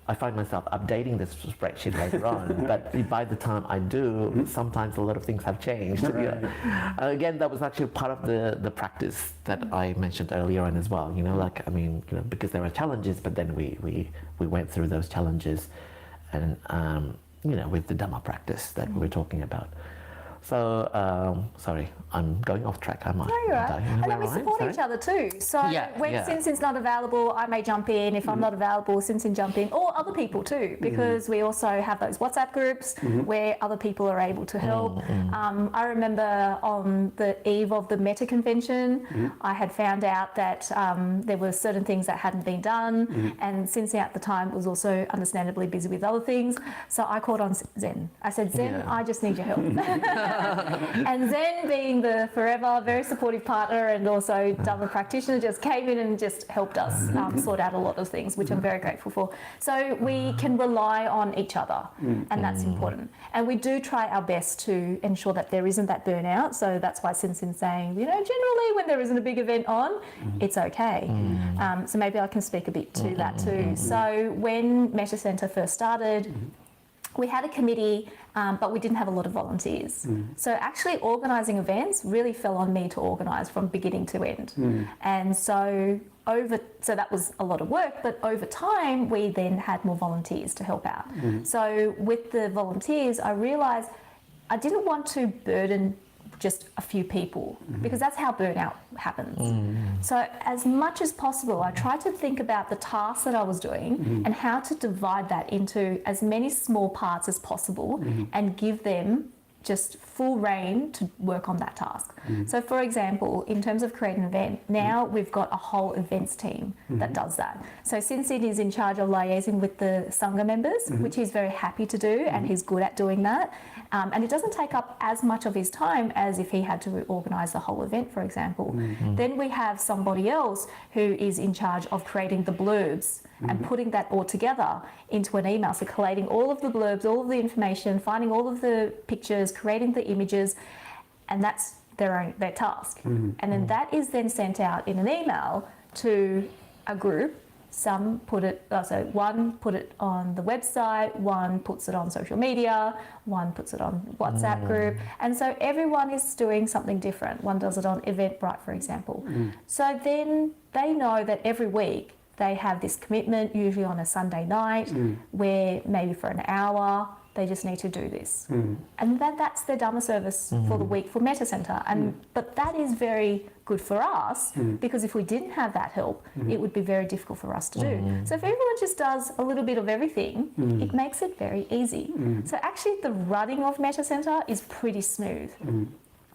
S3: I find myself updating this spreadsheet later on, but by the time I do, sometimes a lot of things have changed. Again, that was actually part of the practice that I mentioned earlier on as well. You know, like, I mean, you know, because there are challenges, but then we went through those challenges, and you know, with the Dhamma practice that we were talking about. So, sorry, I'm going off track, am I?
S2: No, you're right. And then we support each other too. So when Sinsin's not available, I may jump in. If I'm not available, Sinsin jump in, or other people too, because we also have those WhatsApp groups where other people are able to help. I remember on the eve of the Metta convention, I had found out that there were certain things that hadn't been done, and Sinsin at the time was also understandably busy with other things. So I called on Zen. I said, Zen, I just need your help. And Zen, being the forever very supportive partner and also Dhamma practitioner, just came in and just helped us sort out a lot of things, which I'm very grateful for. So we can rely on each other, and that's important. And we do try our best to ensure that there isn't that burnout. So that's why Sinsin's saying, you know, generally when there isn't a big event on, it's okay. So maybe I can speak a bit to that too. So when Metta Centre first started, we had a committee, but we didn't have a lot of volunteers. So actually organising events really fell on me to organise from beginning to end. And so that was a lot of work, but over time we then had more volunteers to help out. So with the volunteers, I realised I didn't want to burden just a few people, because that's how burnout happens. So as much as possible, I tried to think about the tasks that I was doing and how to divide that into as many small parts as possible and give them just full reign to work on that task. So for example, in terms of creating an event, now we've got a whole events team that does that. So Sinsin is in charge of liaising with the Sangha members, which he's very happy to do, and he's good at doing that. And it doesn't take up as much of his time as if he had to organise the whole event, for example. Then we have somebody else who is in charge of creating the blurbs and putting that all together into an email. So collating all of the blurbs, all of the information, finding all of the pictures, creating the images, and that's their task. And then that is then sent out in an email to a group. Some put it, one put it on the website, one puts it on social media, one puts it on WhatsApp group. And so everyone is doing something different. One does it on Eventbrite, for example. So then they know that every week they have this commitment, usually on a Sunday night, where maybe for an hour, they just need to do this. And that's their Dhamma service for the week for Metta Centre. But that is very good for us, because if we didn't have that help, it would be very difficult for us to do. So if everyone just does a little bit of everything, it makes it very easy. So actually the running of Metta Centre is pretty smooth.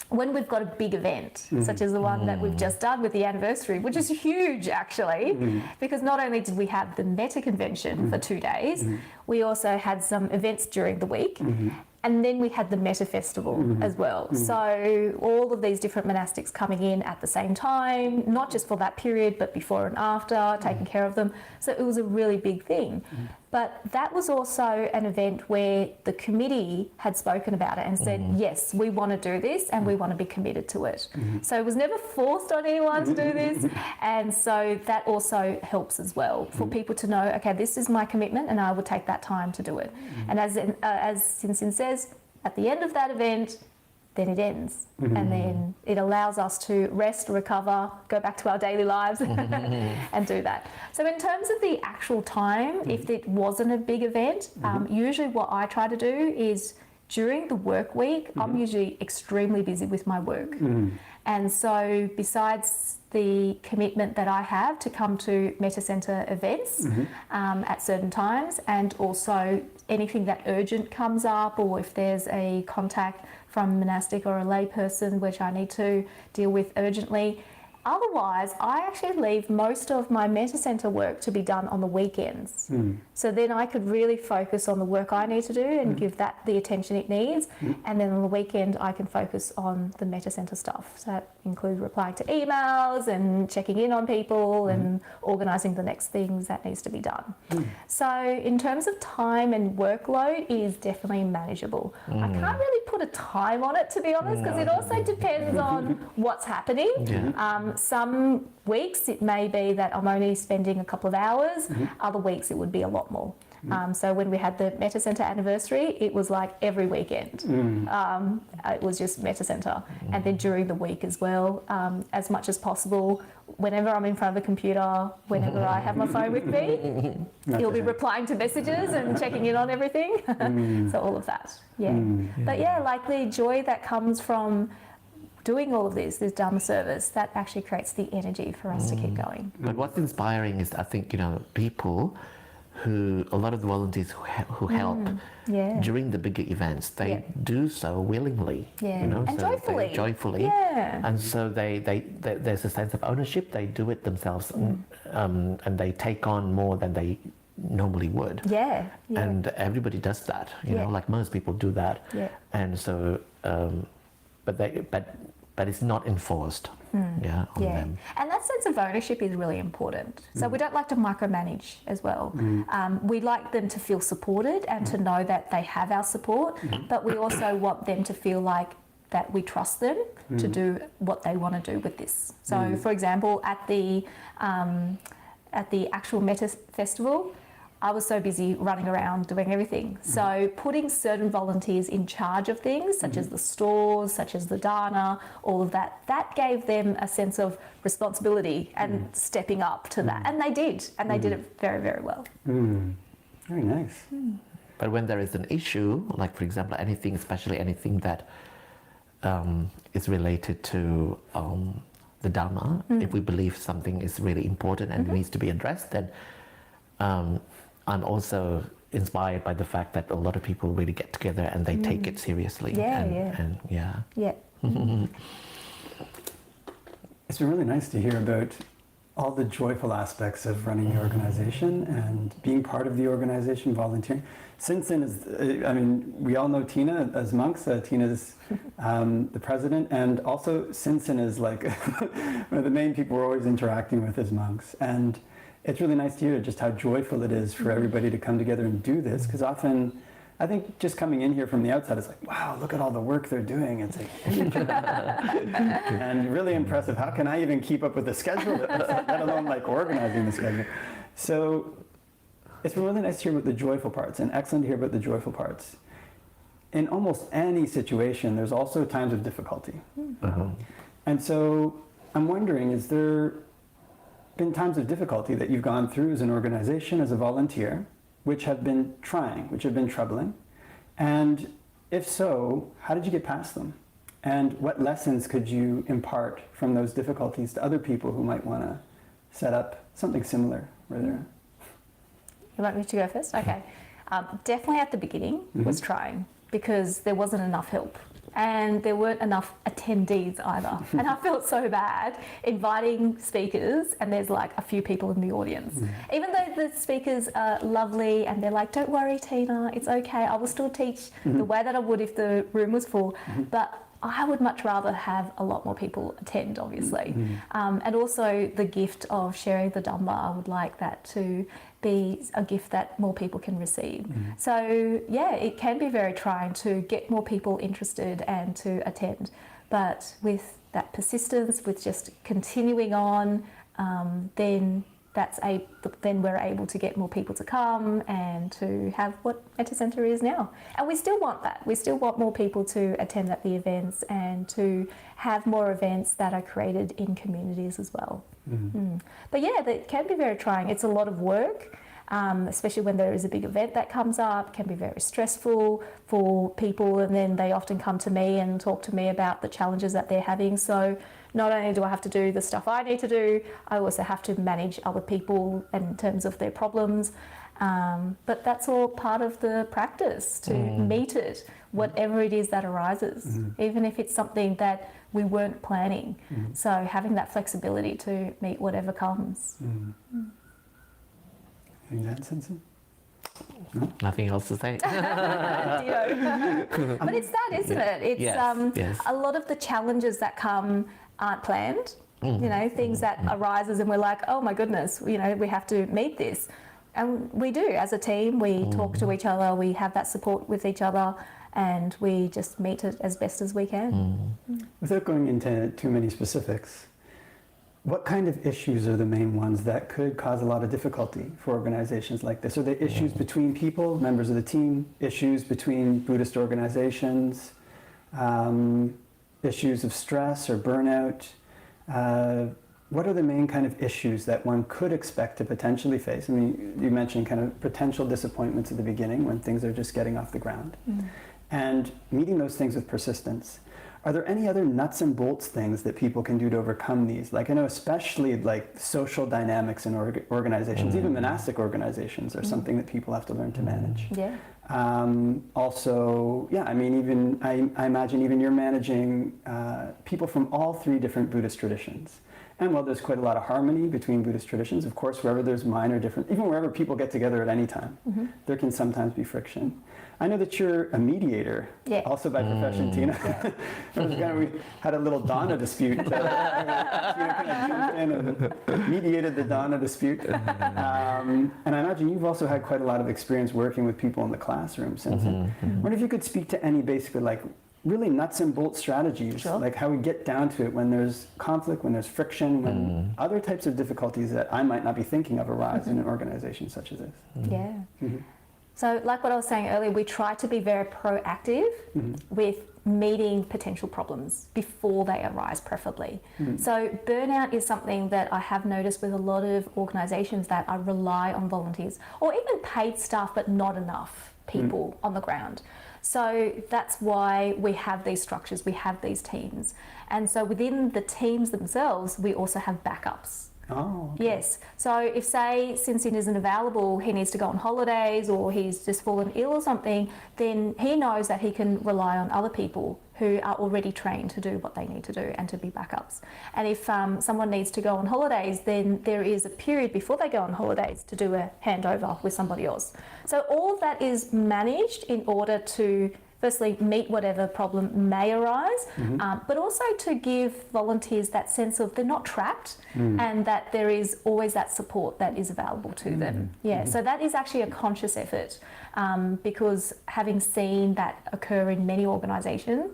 S2: When we've got a big event, such as the one that we've just done with the anniversary, which is huge actually, because not only did we have the Metta convention for 2 days, we also had some events during the week, and then we had the Metta festival as well. So all of these different monastics coming in at the same time, not just for that period, but before and after, taking care of them. So it was a really big thing. But that was also an event where the committee had spoken about it and said, yes, we want to do this and we want to be committed to it. So it was never forced on anyone to do this. And so that also helps as well for people to know, okay, this is my commitment and I will take that time to do it. And as Sinsin says, at the end of that event, then it ends. And then it allows us to rest, recover, go back to our daily lives and do that. So in terms of the actual time, if it wasn't a big event, usually what I try to do is during the work week, I'm usually extremely busy with my work. And so besides the commitment that I have to come to Metta Centre events at certain times, and also anything that urgent comes up, or if there's a contact from monastic or a lay person which I need to deal with urgently. Otherwise, I actually leave most of my Metta Centre work to be done on the weekends. So then I could really focus on the work I need to do and give that the attention it needs. And then on the weekend, I can focus on the Metta Centre stuff. So that includes replying to emails and checking in on people and organising the next things that needs to be done. So in terms of time and workload, it is definitely manageable. I can't really put a time on it, to be honest, because it also depends on what's happening. Some weeks it may be that I'm only spending a couple of hours, other weeks it would be a lot more. So when we had the Metta Centre anniversary, it was like every weekend. It was just Metta Centre. And then during the week as well, as much as possible, whenever I'm in front of the computer, whenever I have my phone with me, he'll be replying to messages and checking in on everything. So all of that, But yeah, like the joy that comes from doing all of this Dhamma service, that actually creates the energy for us to keep going.
S3: But what's inspiring is, I think, people who, a lot of the volunteers who help during the bigger events, they do so willingly,
S2: and
S3: so joyfully. And so there's a sense of ownership. They do it themselves, and they take on more than they normally would. And everybody does that, like most people do that. And so, but it's not enforced. On them.
S2: And that sense of ownership is really important. So we don't like to micromanage as well. We like them to feel supported and to know that they have our support, but we also want them to feel like that we trust them to do what they want to do with this. So for example, at the actual Metta Festival, I was so busy running around doing everything. So putting certain volunteers in charge of things, such as the stores, such as the dana, all of that, that gave them a sense of responsibility and stepping up to that. And they did it very, very well.
S1: Very nice.
S3: But when there is an issue, like for example, anything, especially anything that is related to the Dhamma, if we believe something is really important and needs to be addressed, then I'm also inspired by the fact that a lot of people really get together and they take it seriously.
S1: It's been really nice to hear about all the joyful aspects of running the organization and being part of the organization, volunteering. Sinsin is, we all know Tina as monks. Tina's the president, and also Sinsin is like one of the main people we're always interacting with as monks. And it's really nice to hear just how joyful it is for everybody to come together and do this, because often I think just coming in here from the outside, it's like, wow, look at all the work they're doing. It's like, and really impressive. How can I even keep up with the schedule, let alone like organizing the schedule? So it's been really nice to hear about the joyful parts, and excellent to hear about the joyful parts. In almost any situation, there's also times of difficulty. And so I'm wondering, is there been times of difficulty that you've gone through as an organization, as a volunteer, which have been trying, which have been troubling? And if so, how did you get past them? And what lessons could you impart from those difficulties to other people who might want to set up something similar where they're...
S2: You want me to go first? Okay. Definitely at the beginning was trying, because there wasn't enough help. And there weren't enough attendees either. And I felt so bad inviting speakers and there's like a few people in the audience. Even though the speakers are lovely and they're like, don't worry, Tina, it's okay. I will still teach the way that I would if the room was full. But I would much rather have a lot more people attend, obviously. And also the gift of sharing the Dhamma, I would like that to be a gift that more people can receive. So yeah, it can be very trying to get more people interested and to attend. But with that persistence, with just continuing on, then then we're able to get more people to come and to have what Metta Centre is now. And we still want that. We still want more people to attend at the events and to have more events that are created in communities as well. But yeah, that can be very trying. It's a lot of work, especially when there is a big event that comes up. It can be very stressful for people, and then they often come to me and talk to me about the challenges that they're having. So not only do I have to do the stuff I need to do, I also have to manage other people in terms of their problems. But that's all part of the practice, to meet it, whatever it is that arises, even if it's something that we weren't planning. So having that flexibility to meet whatever comes.
S1: Anything to add, Sinsin?
S3: Nothing else to say.
S2: But it's that, isn't it? It's
S3: yes.
S2: a lot of the challenges that come aren't planned. You know, things that arises and we're like, oh my goodness, you know, we have to meet this. And we do, as a team, we talk to each other, we have that support with each other, and we just meet it as best as we can.
S1: Without going into too many specifics, what kind of issues are the main ones that could cause a lot of difficulty for organizations like this? Are there issues between people, members of the team, issues between Buddhist organizations, issues of stress or burnout? What are the main kind of issues that one could expect to potentially face? I mean, you mentioned kind of potential disappointments at the beginning when things are just getting off the ground. And meeting those things with persistence. Are there any other nuts and bolts things that people can do to overcome these? Like, I know especially like social dynamics in organizations, even monastic organizations are something that people have to learn to manage.
S2: Yeah.
S1: Also, yeah, I mean, even I imagine even you're managing people from all three different Buddhist traditions. And while there's quite a lot of harmony between Buddhist traditions, of course, wherever there's minor different, even wherever people get together at any time, there can sometimes be friction. I know that you're a mediator, also by profession, Tina. We had a little Dhamma dispute. Tina kind of jumped in and mediated the Dhamma dispute. And I imagine you've also had quite a lot of experience working with people in the classroom since. I wonder if you could speak to any basically like really nuts and bolts strategies, like how we get down to it when there's conflict, when there's friction, when other types of difficulties that I might not be thinking of arise in an organization such as this.
S2: Yeah. So like what I was saying earlier, we try to be very proactive with meeting potential problems before they arise, preferably. So burnout is something that I have noticed with a lot of organisations that I rely on volunteers or even paid staff, but not enough people on the ground. So that's why we have these structures, we have these teams. And so within the teams themselves, we also have backups.
S1: Oh, okay.
S2: Yes. So if, say, Sinsin isn't available, he needs to go on holidays or he's just fallen ill or something, then he knows that he can rely on other people who are already trained to do what they need to do and to be backups. And if someone needs to go on holidays, then there is a period before they go on holidays to do a handover with somebody else. So all of that is managed in order to firstly meet whatever problem may arise, but also to give volunteers that sense of they're not trapped and that there is always that support that is available to them. Yeah, so that is actually a conscious effort because having seen that occur in many organisations,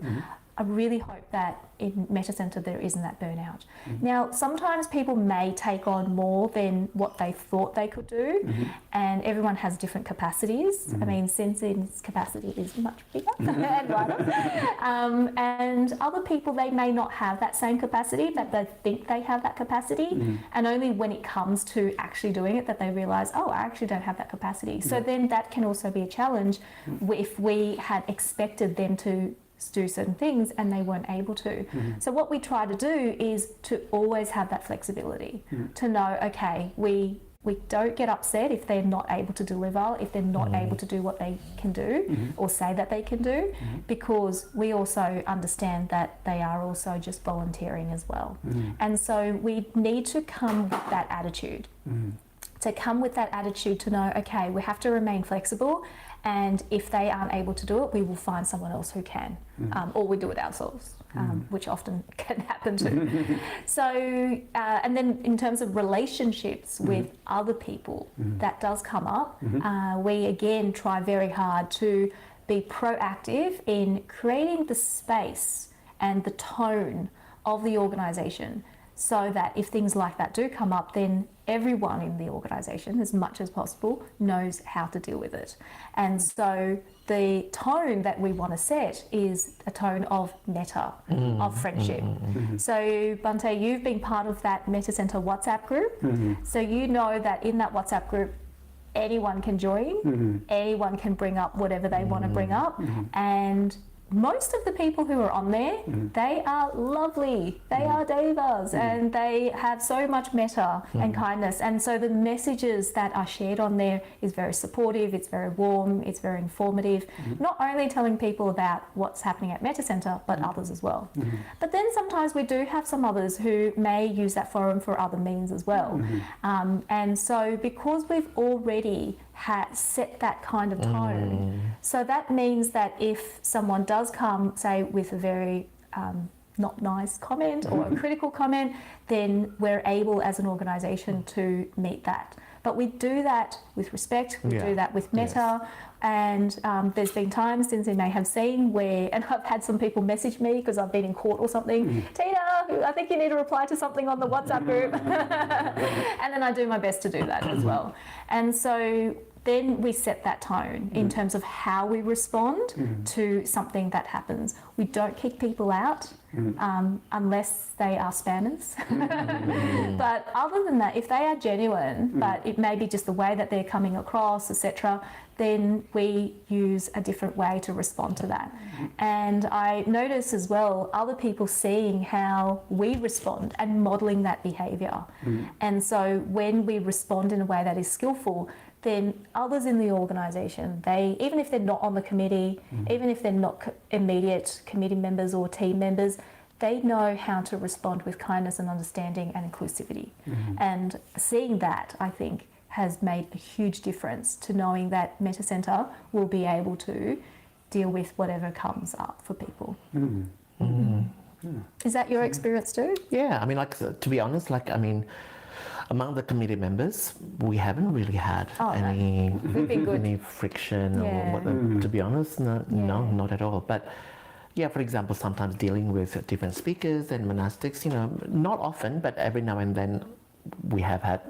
S2: I really hope that in Metta Centre there isn't that burnout. Now, sometimes people may take on more than what they thought they could do, and everyone has different capacities. I mean, Sinsin's capacity is much bigger and wider. And other people, they may not have that same capacity, but they think they have that capacity, and only when it comes to actually doing it that they realise, oh, I actually don't have that capacity. So then that can also be a challenge if we had expected them to do certain things and they weren't able to. So what we try to do is to always have that flexibility, to know, okay, we don't get upset if they're not able to deliver, if they're not able to do what they can do or say that they can do, because we also understand that they are also just volunteering as well. And so we need to come with that attitude. To come with that attitude to know, okay, we have to remain flexible, and if they aren't able to do it, we will find someone else who can, or we do it ourselves, which often can happen too. So, and then in terms of relationships with other people, that does come up. We again try very hard to be proactive in creating the space and the tone of the organisation so that if things like that do come up, then everyone in the organisation, as much as possible, knows how to deal with it. And so the tone that we want to set is a tone of metta, of friendship. So Bhante, you've been part of that Metta Centre WhatsApp group. So you know that in that WhatsApp group, anyone can join, anyone can bring up whatever they want to bring up, and most of the people who are on there, they are lovely, they are devas, and they have so much metta and kindness, and so the messages that are shared on there is very supportive, it's very warm, it's very informative, not only telling people about what's happening at Metta Centre, but others as well. But then sometimes we do have some others who may use that forum for other means as well. And so because we've already set that kind of tone, so that means that if someone does come, say, with a very not nice comment or a critical comment, then we're able as an organisation to meet that. But we do that with respect, we do that with metta, and there's been times, Sinsin may have seen, where, and I've had some people message me because I've been in court or something, Tina, I think you need to reply to something on the WhatsApp group. And then I do my best to do that as well. And so then we set that tone in terms of how we respond to something that happens. We don't kick people out unless they are spammers. But other than that, if they are genuine, but it may be just the way that they're coming across, etc., then we use a different way to respond to that. And I notice as well other people seeing how we respond and modelling that behaviour. And so when we respond in a way that is skillful, then others in the organisation, they, even if they're not on the committee, even if they're not immediate committee members or team members, they know how to respond with kindness and understanding and inclusivity. And seeing that, I think, has made a huge difference to knowing that Metta Centre will be able to deal with whatever comes up for people. Is that your experience too?
S3: Yeah, I mean, like, to be honest, like, I mean, among the committee members, we haven't really had any friction or to be honest, no, not at all. But yeah, for example, sometimes dealing with different speakers and monastics, you know, not often, but every now and then we have had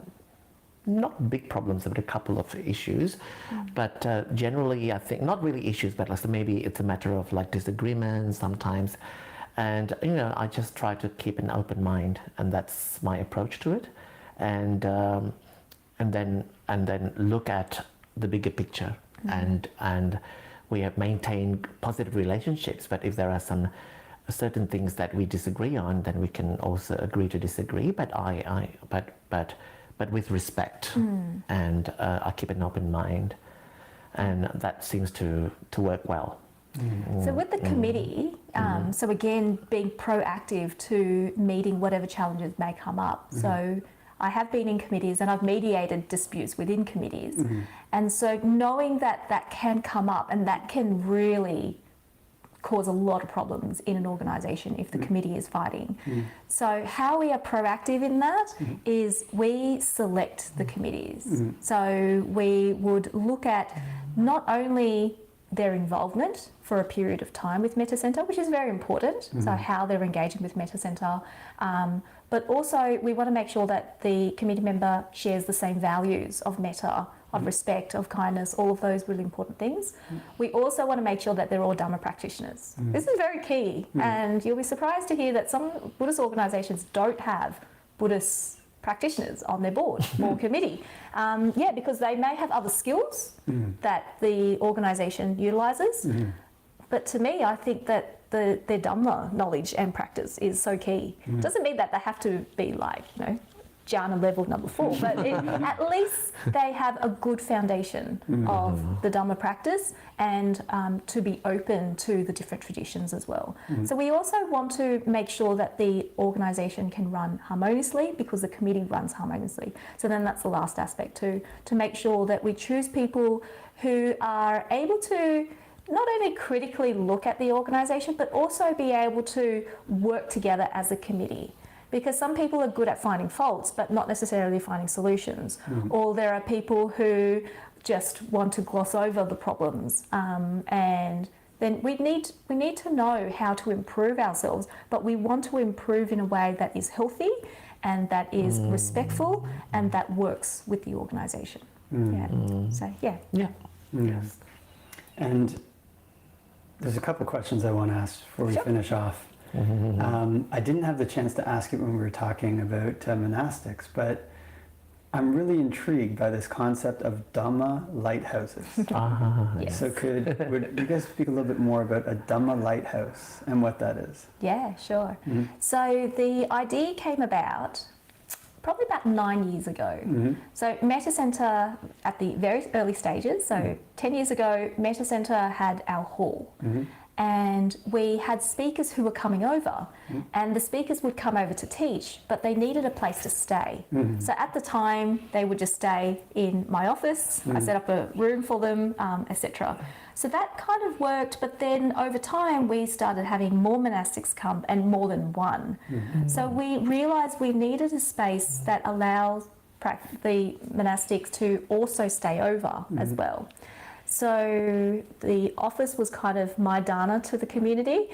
S3: not big problems with a couple of issues, but generally I think not really issues, but like maybe it's a matter of like disagreements sometimes. And, you know, I just try to keep an open mind, and that's my approach to it. And then look at the bigger picture, and we have maintained positive relationships. But if there are some certain things that we disagree on, then we can also agree to disagree. But but with respect, and I keep an open mind, and that seems to work well.
S2: So with the committee, so again, being proactive to meeting whatever challenges may come up. So I have been in committees and I've mediated disputes within committees. And so knowing that that can come up and that can really cause a lot of problems in an organisation if the committee is fighting. So how we are proactive in that is we select the committees. So we would look at not only their involvement for a period of time with Metta Centre, which is very important, so how they're engaging with Metta Centre, but also we want to make sure that the committee member shares the same values of metta, of respect, of kindness, all of those really important things. We also want to make sure that they're all Dhamma practitioners. This is very key, and you'll be surprised to hear that some Buddhist organisations don't have Buddhist practitioners on their board or committee. Because they may have other skills that the organisation utilises. But to me, I think that their Dhamma knowledge and practice is so key. Doesn't mean that they have to be like, you know, jhana level number 4, but at least they have a good foundation of the Dhamma practice, and to be open to the different traditions as well. So we also want to make sure that the organisation can run harmoniously, because the committee runs harmoniously. So then that's the last aspect too, to make sure that we choose people who are able to not only critically look at the organisation, but also be able to work together as a committee. Because some people are good at finding faults, but not necessarily finding solutions. Or there are people who just want to gloss over the problems and then we need to know how to improve ourselves, but we want to improve in a way that is healthy and that is respectful and that works with the organisation. Yeah. So yeah.
S3: Yes.
S1: And there's a couple of questions I want to ask before we finish off. I didn't have the chance to ask it when we were talking about monastics, but I'm really intrigued by this concept of Dhamma lighthouses.
S2: Yes.
S1: So would you guys speak a little bit more about a Dhamma lighthouse and what that is?
S2: Yeah, sure. So the idea came about probably about 9 years ago. So Metta Centre at the very early stages, so 10 years ago, Metta Centre had our hall. And we had speakers who were coming over, and the speakers would come over to teach, but they needed a place to stay. So at the time, they would just stay in my office. I set up a room for them, etc. So that kind of worked, but then over time, we started having more monastics come, and more than one. So we realised we needed a space that allows the monastics to also stay over as well. So the office was kind of my dana to the community,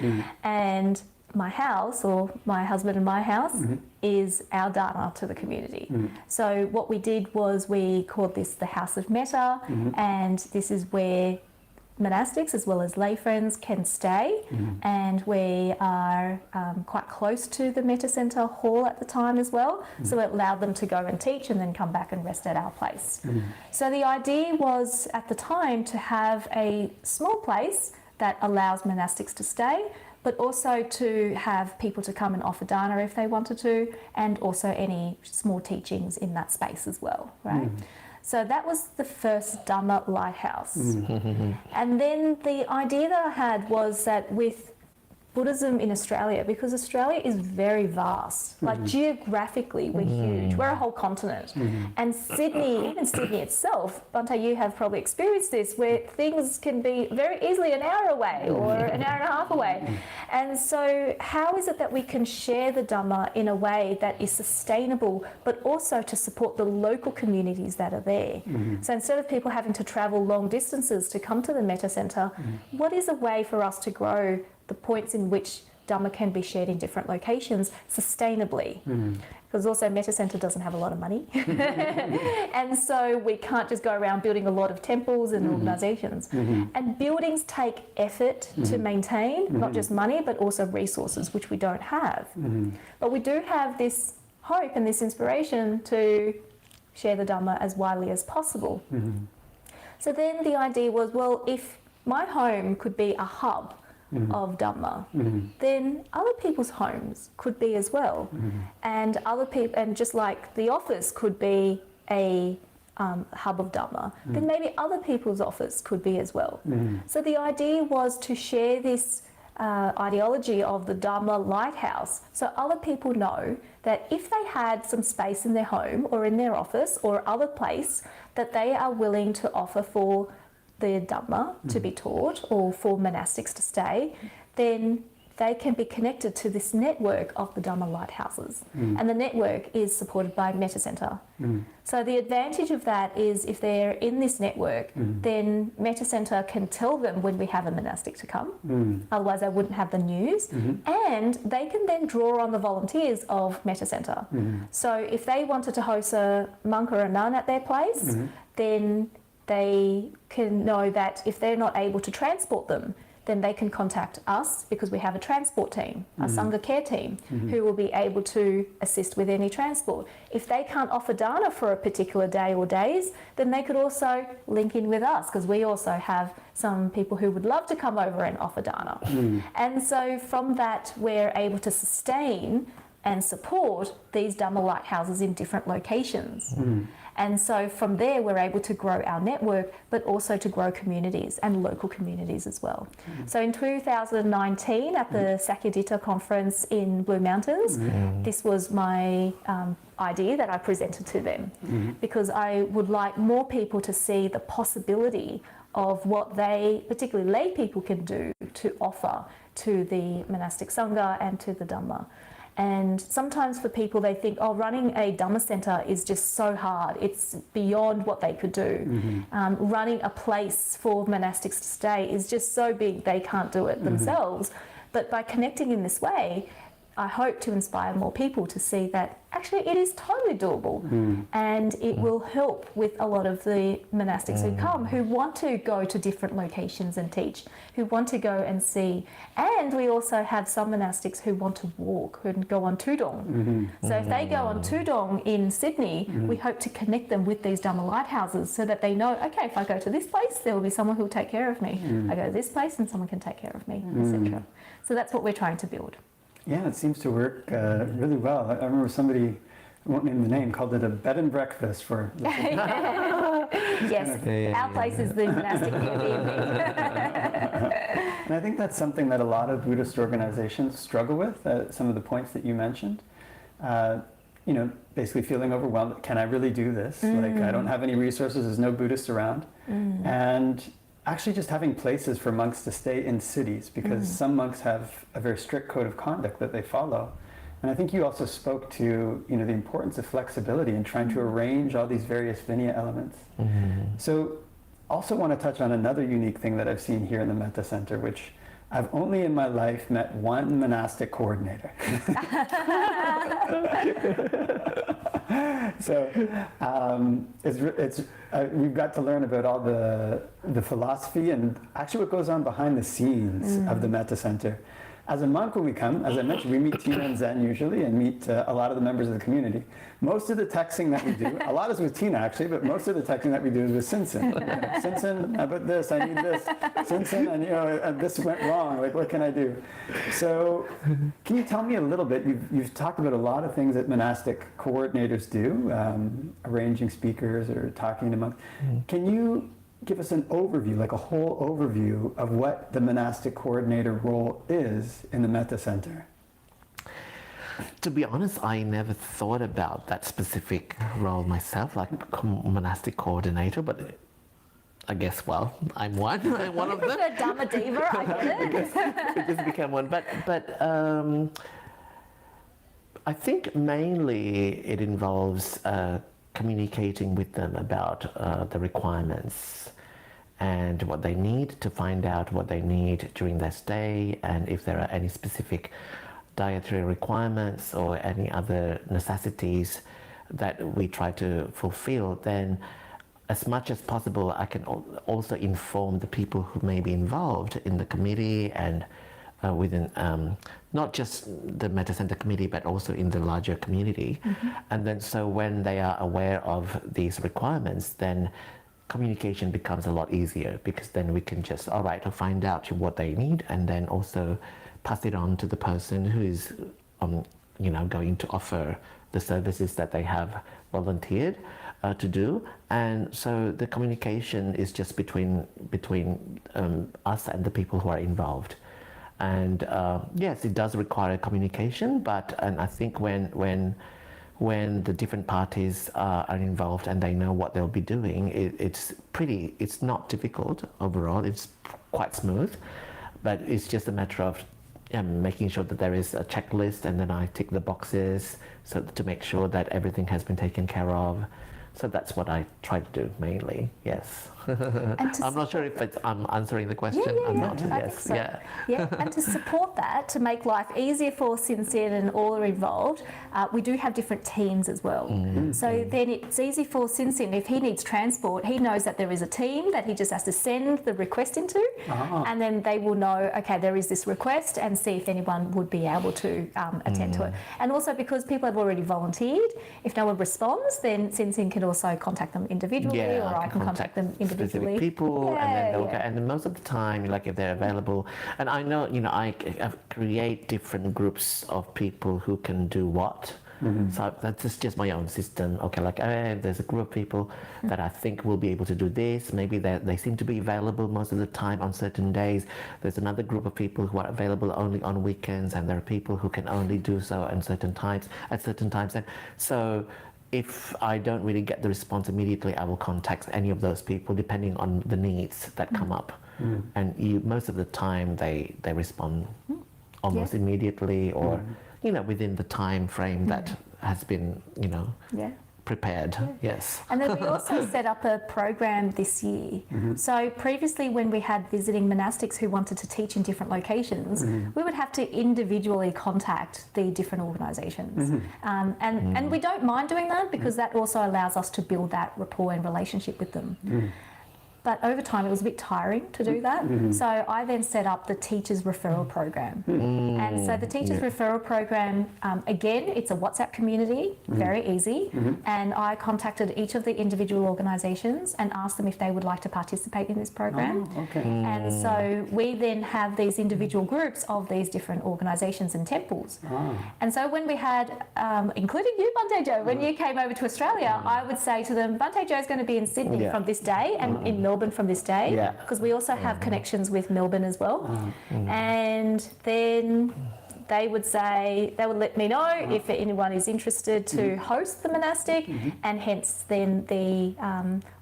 S2: and my house, or my husband and my house, is our dana to the community. So what we did was we called this the House of Metta, and this is where monastics as well as lay friends can stay, and we are quite close to the Metta Centre hall at the time as well, so it allowed them to go and teach and then come back and rest at our place. So the idea was at the time to have a small place that allows monastics to stay, but also to have people to come and offer dana if they wanted to, and also any small teachings in that space as well, right? So that was the first Dhamma lighthouse. And then the idea that I had was that with Buddhism in Australia, because Australia is very vast, like geographically we're huge, we're a whole continent. And Sydney, even Sydney itself, Bhante, you have probably experienced this, where things can be very easily an hour away or an hour and a half away. And so how is it that we can share the Dhamma in a way that is sustainable, but also to support the local communities that are there? So instead of people having to travel long distances to come to the Metta Centre, what is a way for us to grow the points in which Dhamma can be shared in different locations sustainably? Because also Metta Centre doesn't have a lot of money. And so we can't just go around building a lot of temples and organisations. And buildings take effort to maintain, not just money, but also resources, which we don't have. But we do have this hope and this inspiration to share the Dhamma as widely as possible. So then the idea was, well, if my home could be a hub of Dhamma, then other people's homes could be as well. And other people, and just like the office could be a hub of Dhamma, then maybe other people's office could be as well. So the idea was to share this ideology of the Dhamma lighthouse, so other people know that if they had some space in their home or in their office or other place that they are willing to offer for the Dhamma to be taught or for monastics to stay, then they can be connected to this network of the Dhamma lighthouses. And the network is supported by Metta Centre. So the advantage of that is if they're in this network, then Metta Centre can tell them when we have a monastic to come. Otherwise they wouldn't have the news. And they can then draw on the volunteers of Metta Centre. So if they wanted to host a monk or a nun at their place, then they can know that if they're not able to transport them, then they can contact us, because we have a transport team, a Sangha care team, who will be able to assist with any transport. If they can't offer dana for a particular day or days, then they could also link in with us, because we also have some people who would love to come over and offer dana. And so from that, we're able to sustain and support these Dhamma lighthouses in different locations. And so from there, we're able to grow our network, but also to grow communities and local communities as well. So in 2019, at the Sakyadhita conference in Blue Mountains, this was my idea that I presented to them, because I would like more people to see the possibility of what they, particularly lay people, can do to offer to the monastic Sangha and to the Dhamma. And sometimes for people, they think, oh, running a Dhamma centre is just so hard. It's beyond what they could do. Running a place for monastics to stay is just so big, they can't do it themselves. But by connecting in this way, I hope to inspire more people to see that actually it is totally doable, and it will help with a lot of the monastics who come, who want to go to different locations and teach, who want to go and see. And we also have some monastics who want to walk, who go on Tudong. So if they go on Tudong in Sydney, we hope to connect them with these Dhamma lighthouses so that they know, okay, if I go to this place, there will be someone who will take care of me. I go to this place and someone can take care of me, etc. So that's what we're trying to build.
S1: Yeah, it seems to work really well. I remember somebody, I won't name the name, called it a bed and breakfast for...
S2: Yes, our place is the monastic Airbnb.
S1: And I think that's something that a lot of Buddhist organizations struggle with, some of the points that you mentioned. You know, basically feeling overwhelmed. Can I really do this? Like, I don't have any resources, there's no Buddhists around. And actually just having places for monks to stay in cities, because some monks have a very strict code of conduct that they follow. And I think you also spoke to, you know, the importance of flexibility in trying to arrange all these various Vinaya elements. So also want to touch on another unique thing that I've seen here in the Metta Centre, which I've only in my life met one monastic coordinator. So we've got to learn about all the philosophy and actually what goes on behind the scenes of the Metta Centre. As a monk, when we come, as I mentioned, we meet Tina and Zen usually, and meet a lot of the members of the community. Most of the texting that we do, a lot is with Tina actually, but most of the texting that we do is with Sinsin. Sinsin, how about this? I need this. Sinsin, and you know, this went wrong. Like, what can I do? So, can you tell me a little bit? You've talked about a lot of things that monastic coordinators do, arranging speakers or talking to monks. Can you give us an overview, like a whole overview of what the monastic coordinator role is in the Metta Centre?
S3: To be honest, I never thought about that specific role myself, like monastic coordinator, but I guess, well, I'm one. I'm one of them.
S2: A Dhamma diva, I get it.
S3: It just became one. But I think mainly it involves communicating with them about the requirements and what they need, to find out what they need during their stay, and if there are any specific dietary requirements or any other necessities that we try to fulfill, then as much as possible I can also inform the people who may be involved in the committee and within not just the Metta Centre Committee but also in the larger community. And then so when they are aware of these requirements, then communication becomes a lot easier, because then we can just, all right, I'll find out what they need and then also pass it on to the person who is you know, going to offer the services that they have volunteered to do. And so the communication is just between us and the people who are involved. And yes, it does require communication, and I think when the different parties are involved and they know what they'll be doing, it's not difficult overall. It's quite smooth, but it's just a matter of making sure that there is a checklist, and then I tick the boxes so to make sure that everything has been taken care of. So that's what I try to do mainly, yes. I'm not sure if I'm answering the question. I'm not,
S2: I
S3: yes.
S2: think so. Yeah, and to support that, to make life easier for Sinsin and all are involved, we do have different teams as well. So then it's easy for Sinsin, if he needs transport, he knows that there is a team that he just has to send the request into, and then they will know, okay, there is this request, and see if anyone would be able to attend to it. And also because people have already volunteered, if no one responds, then Sinsin can also contact them individually, or I can contact them individually.
S3: Specific people, and then they'll get, and most of the time, like if they're available, and I know, you know, I create different groups of people who can do what. So that's just my own system. Okay, like there's a group of people that I think will be able to do this. Maybe they seem to be available most of the time on certain days. There's another group of people who are available only on weekends, and there are people who can only do so at certain times. And so if I don't really get the response immediately, I will contact any of those people depending on the needs that come up. And most of the time they respond almost immediately, or within the time frame that has been,
S2: Yeah.
S3: prepared. Yes.
S2: And then we also set up a program this year. So previously when we had visiting monastics who wanted to teach in different locations, we would have to individually contact the different organisations. And we don't mind doing that because that also allows us to build that rapport and relationship with them. But over time, it was a bit tiring to do that. So I then set up the Teachers Referral Program. And so the Teachers Referral Program, again, it's a WhatsApp community, very easy. And I contacted each of the individual organisations and asked them if they would like to participate in this program.
S1: Oh, okay.
S2: And so we then have these individual groups of these different organisations and temples. And so when we had, including you, Bhante Joe, when you came over to Australia, I would say to them, Bhante Joe's going to be in Sydney from this day and in Melbourne from this day, because we also have connections with Melbourne as well. And then they would let me know if anyone is interested to host the monastic, and hence then the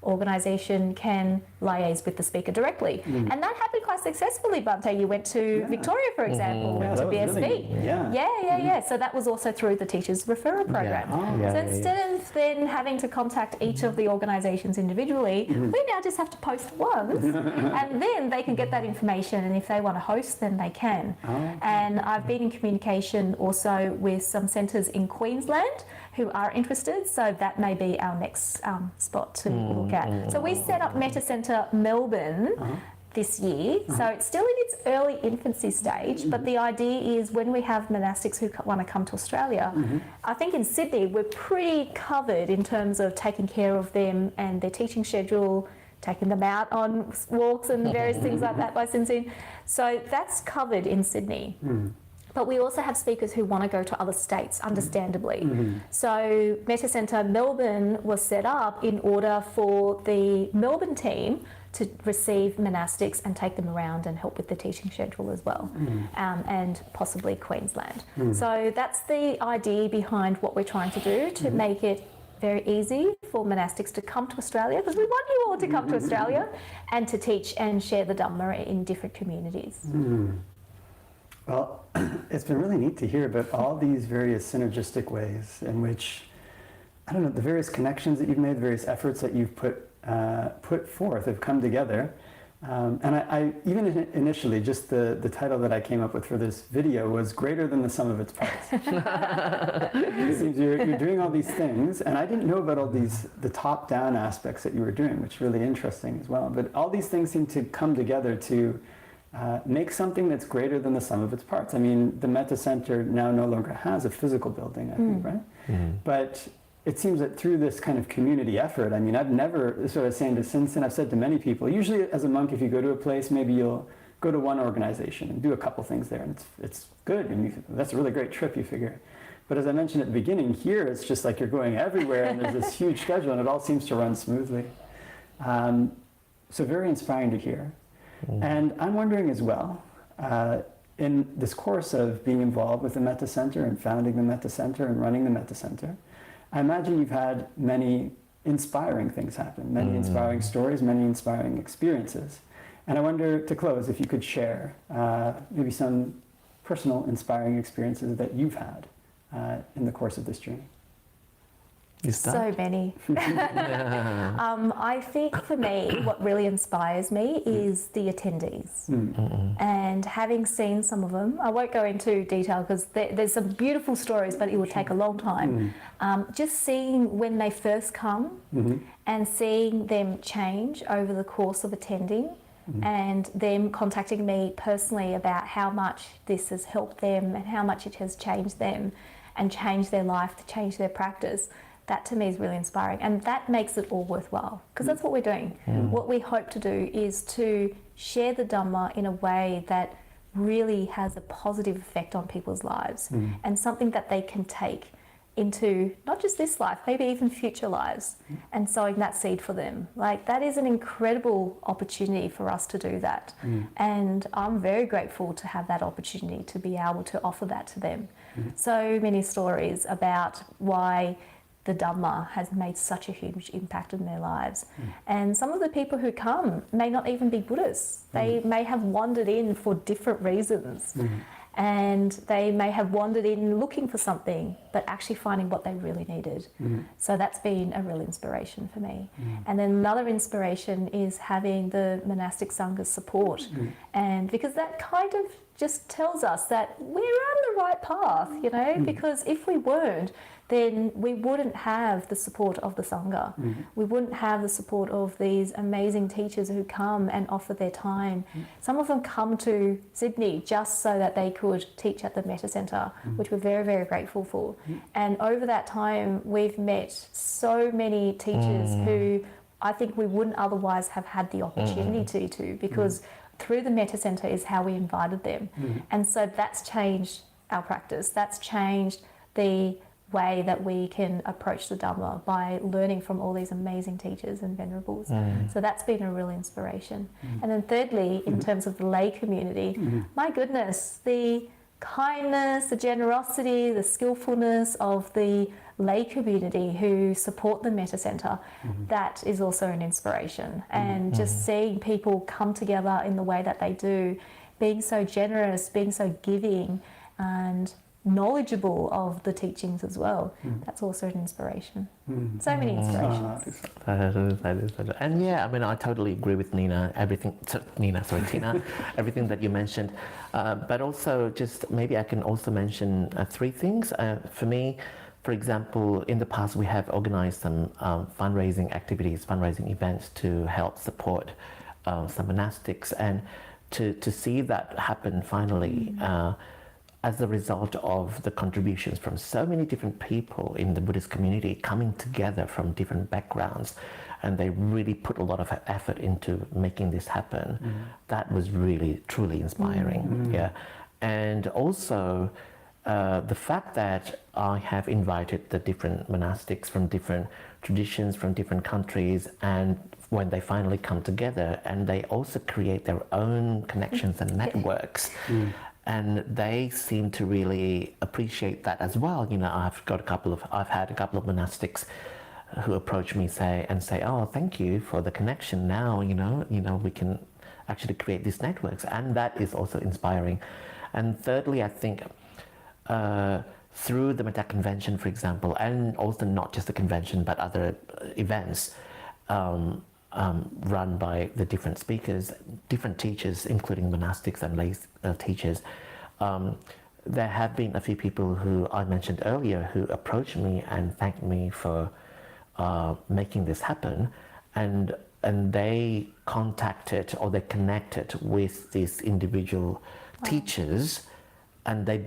S2: organisation can liaise with the speaker directly. And that happened quite successfully, Bhante. You went to Victoria, for example, to BSB.
S1: Really,
S2: So that was also through the Teachers Referral Program. So instead of then having to contact each of the organisations individually, we now just have to post once, and then they can get that information, and if they want to host, then they can. And I've been in communication also with some centres in Queensland who are interested, so that may be our next spot to look at. So we set up Metta Centre Melbourne this year, so it's still in its early infancy stage, but the idea is when we have monastics who want to come to Australia, I think in Sydney we're pretty covered in terms of taking care of them and their teaching schedule, taking them out on walks and various things like that by Sinsin. So that's covered in Sydney. But we also have speakers who want to go to other states, understandably. So Metta Centre Melbourne was set up in order for the Melbourne team to receive monastics and take them around and help with the teaching schedule as well, and possibly Queensland. So that's the idea behind what we're trying to do, to make it very easy for monastics to come to Australia, because we want you all to come to Australia and to teach and share the Dhamma in different communities.
S1: Well, it's been really neat to hear about all these various synergistic ways in which, I don't know, the various connections that you've made, the various efforts that you've put forth have come together. And I even initially, just the title that I came up with for this video was greater than the sum of its parts. It seems you're doing all these things, and I didn't know about all the top-down aspects that you were doing, which is really interesting as well. But all these things seem to come together to make something that's greater than the sum of its parts. I mean, the Metta Centre now no longer has a physical building, I think, right? But it seems that through this kind of community effort, I mean, I've never, sort of saying to Sinsin, I've said to many people, usually as a monk, if you go to a place, maybe you'll go to one organization and do a couple things there, and it's good, and that's a really great trip, you figure. But as I mentioned at the beginning, here it's just like you're going everywhere, and there's this huge schedule, and it all seems to run smoothly. So very inspiring to hear. And I'm wondering as well, in this course of being involved with the Metta Centre and founding the Metta Centre and running the Metta Centre, I imagine you've had many inspiring things happen, many inspiring stories, many inspiring experiences. And I wonder, to close, if you could share maybe some personal inspiring experiences that you've had in the course of this journey.
S2: So many. I think for me, what really inspires me is the attendees. And having seen some of them, I won't go into detail because there's some beautiful stories, but it would take a long time. Just seeing when they first come and seeing them change over the course of attending, and them contacting me personally about how much this has helped them and how much it has changed them and changed their life, to change their practice. That to me is really inspiring, and that makes it all worthwhile, because that's what we're doing. What we hope to do is to share the Dhamma in a way that really has a positive effect on people's lives, and something that they can take into not just this life, maybe even future lives, and sowing that seed for them. Like, that is an incredible opportunity for us to do that. And I'm very grateful to have that opportunity to be able to offer that to them. So many stories about why the Dhamma has made such a huge impact in their lives. And some of the people who come may not even be Buddhists. They may have wandered in for different reasons. and they may have wandered in looking for something, but actually finding what they really needed. So that's been a real inspiration for me. And then another inspiration is having the monastic Sangha's support, and because that kind of just tells us that we're on the right path, you know, because if we weren't, then we wouldn't have the support of the Sangha. We wouldn't have the support of these amazing teachers who come and offer their time. Some of them come to Sydney just so that they could teach at the Metta Centre, which we're very, very grateful for. And over that time, we've met so many teachers who I think we wouldn't otherwise have had the opportunity to, because through the Metta Centre is how we invited them. And so that's changed our practice. That's changed the way that we can approach the Dhamma by learning from all these amazing teachers and venerables. So that's been a real inspiration. And then thirdly, in terms of the lay community, my goodness, the kindness, the generosity, the skillfulness of the lay community who support the Metta Centre, that is also an inspiration. And just seeing people come together in the way that they do, being so generous, being so giving, and knowledgeable of the teachings as well. That's also an inspiration. So many inspirations.
S3: And yeah, I mean, I totally agree with Tina, everything that you mentioned. But also, just maybe I can also mention three things. For me, for example, in the past we have organized some fundraising activities, fundraising events to help support some monastics, and to see that happen finally as a result of the contributions from so many different people in the Buddhist community coming together from different backgrounds, and they really put a lot of effort into making this happen. That was really, truly inspiring. Yeah. And also the fact that I have invited the different monastics from different traditions, from different countries, and when they finally come together and they also create their own connections and networks, and they seem to really appreciate that as well. You know, I've had a couple of monastics who approach me say, oh, thank you for the connection. Now, you know, we can actually create these networks, and that is also inspiring. And thirdly, I think through the Metta Convention, for example, and also not just the convention, but other events run by the different speakers, different teachers, including monastics and lay teachers. There have been a few people who I mentioned earlier who approached me and thanked me for making this happen, and they contacted or they connected with these individual teachers, and they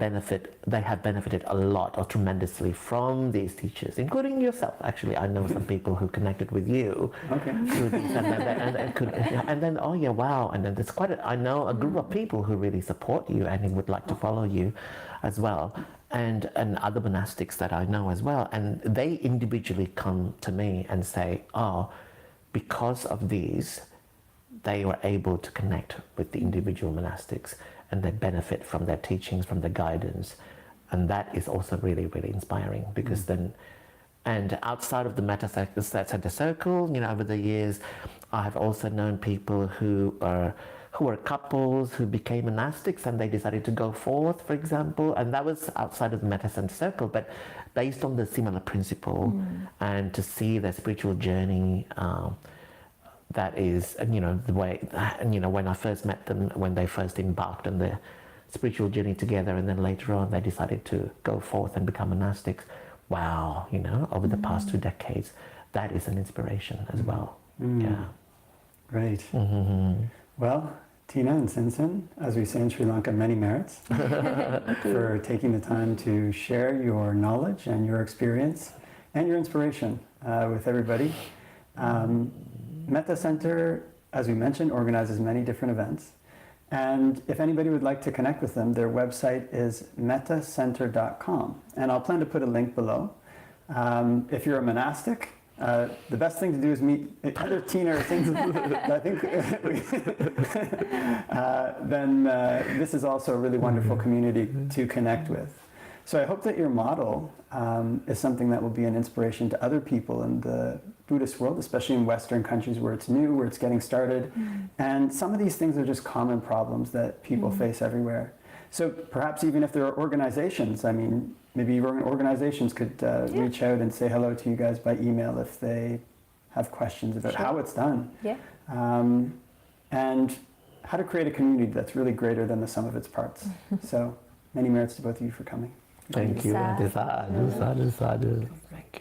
S3: have benefited a lot or tremendously from these teachers, including yourself. Actually, I know some people who connected with you. Through these, and then oh yeah, wow, and then there's I know a group of people who really support you and who would like to follow you as well, and other monastics that I know as well, and they individually come to me and say, oh, because of these, they were able to connect with the individual monastics, and they benefit from their teachings, from their guidance. And that is also really, really inspiring, because then, and outside of the Metta Centre Circle, you know, over the years, I have also known people who were couples who became monastics and they decided to go forth, for example, and that was outside of the Metta Centre Circle, but based on the similar principle, and to see their spiritual journey. That is, you know, the way, you know, when I first met them, when they first embarked on their spiritual journey together, and then later on they decided to go forth and become monastics. Wow, you know, over the past 2 decades, that is an inspiration as well. Yeah.
S1: Great. Well, Tina and Sinsin, as we say in Sri Lanka, many merits for taking the time to share your knowledge and your experience and your inspiration with everybody. Metta Centre, as we mentioned, organizes many different events. And if anybody would like to connect with them, their website is mettacentre.com. And I'll plan to put a link below. If you're a monastic, the best thing to do is meet either Tina or Sinsin. I think then this is also a really wonderful community to connect with. So I hope that your model is something that will be an inspiration to other people in the Buddhist world, especially in Western countries where it's new, where it's getting started. And some of these things are just common problems that people face everywhere. So perhaps even if there are organizations, I mean, maybe organizations could reach out and say hello to you guys by email if they have questions about how it's done.
S2: Yeah.
S1: And how to create a community that's really greater than the sum of its parts. So many merits to both of you for coming.
S3: Thank you.
S2: Sad.
S3: Sadhu, sadhu, sadhu. Thank you.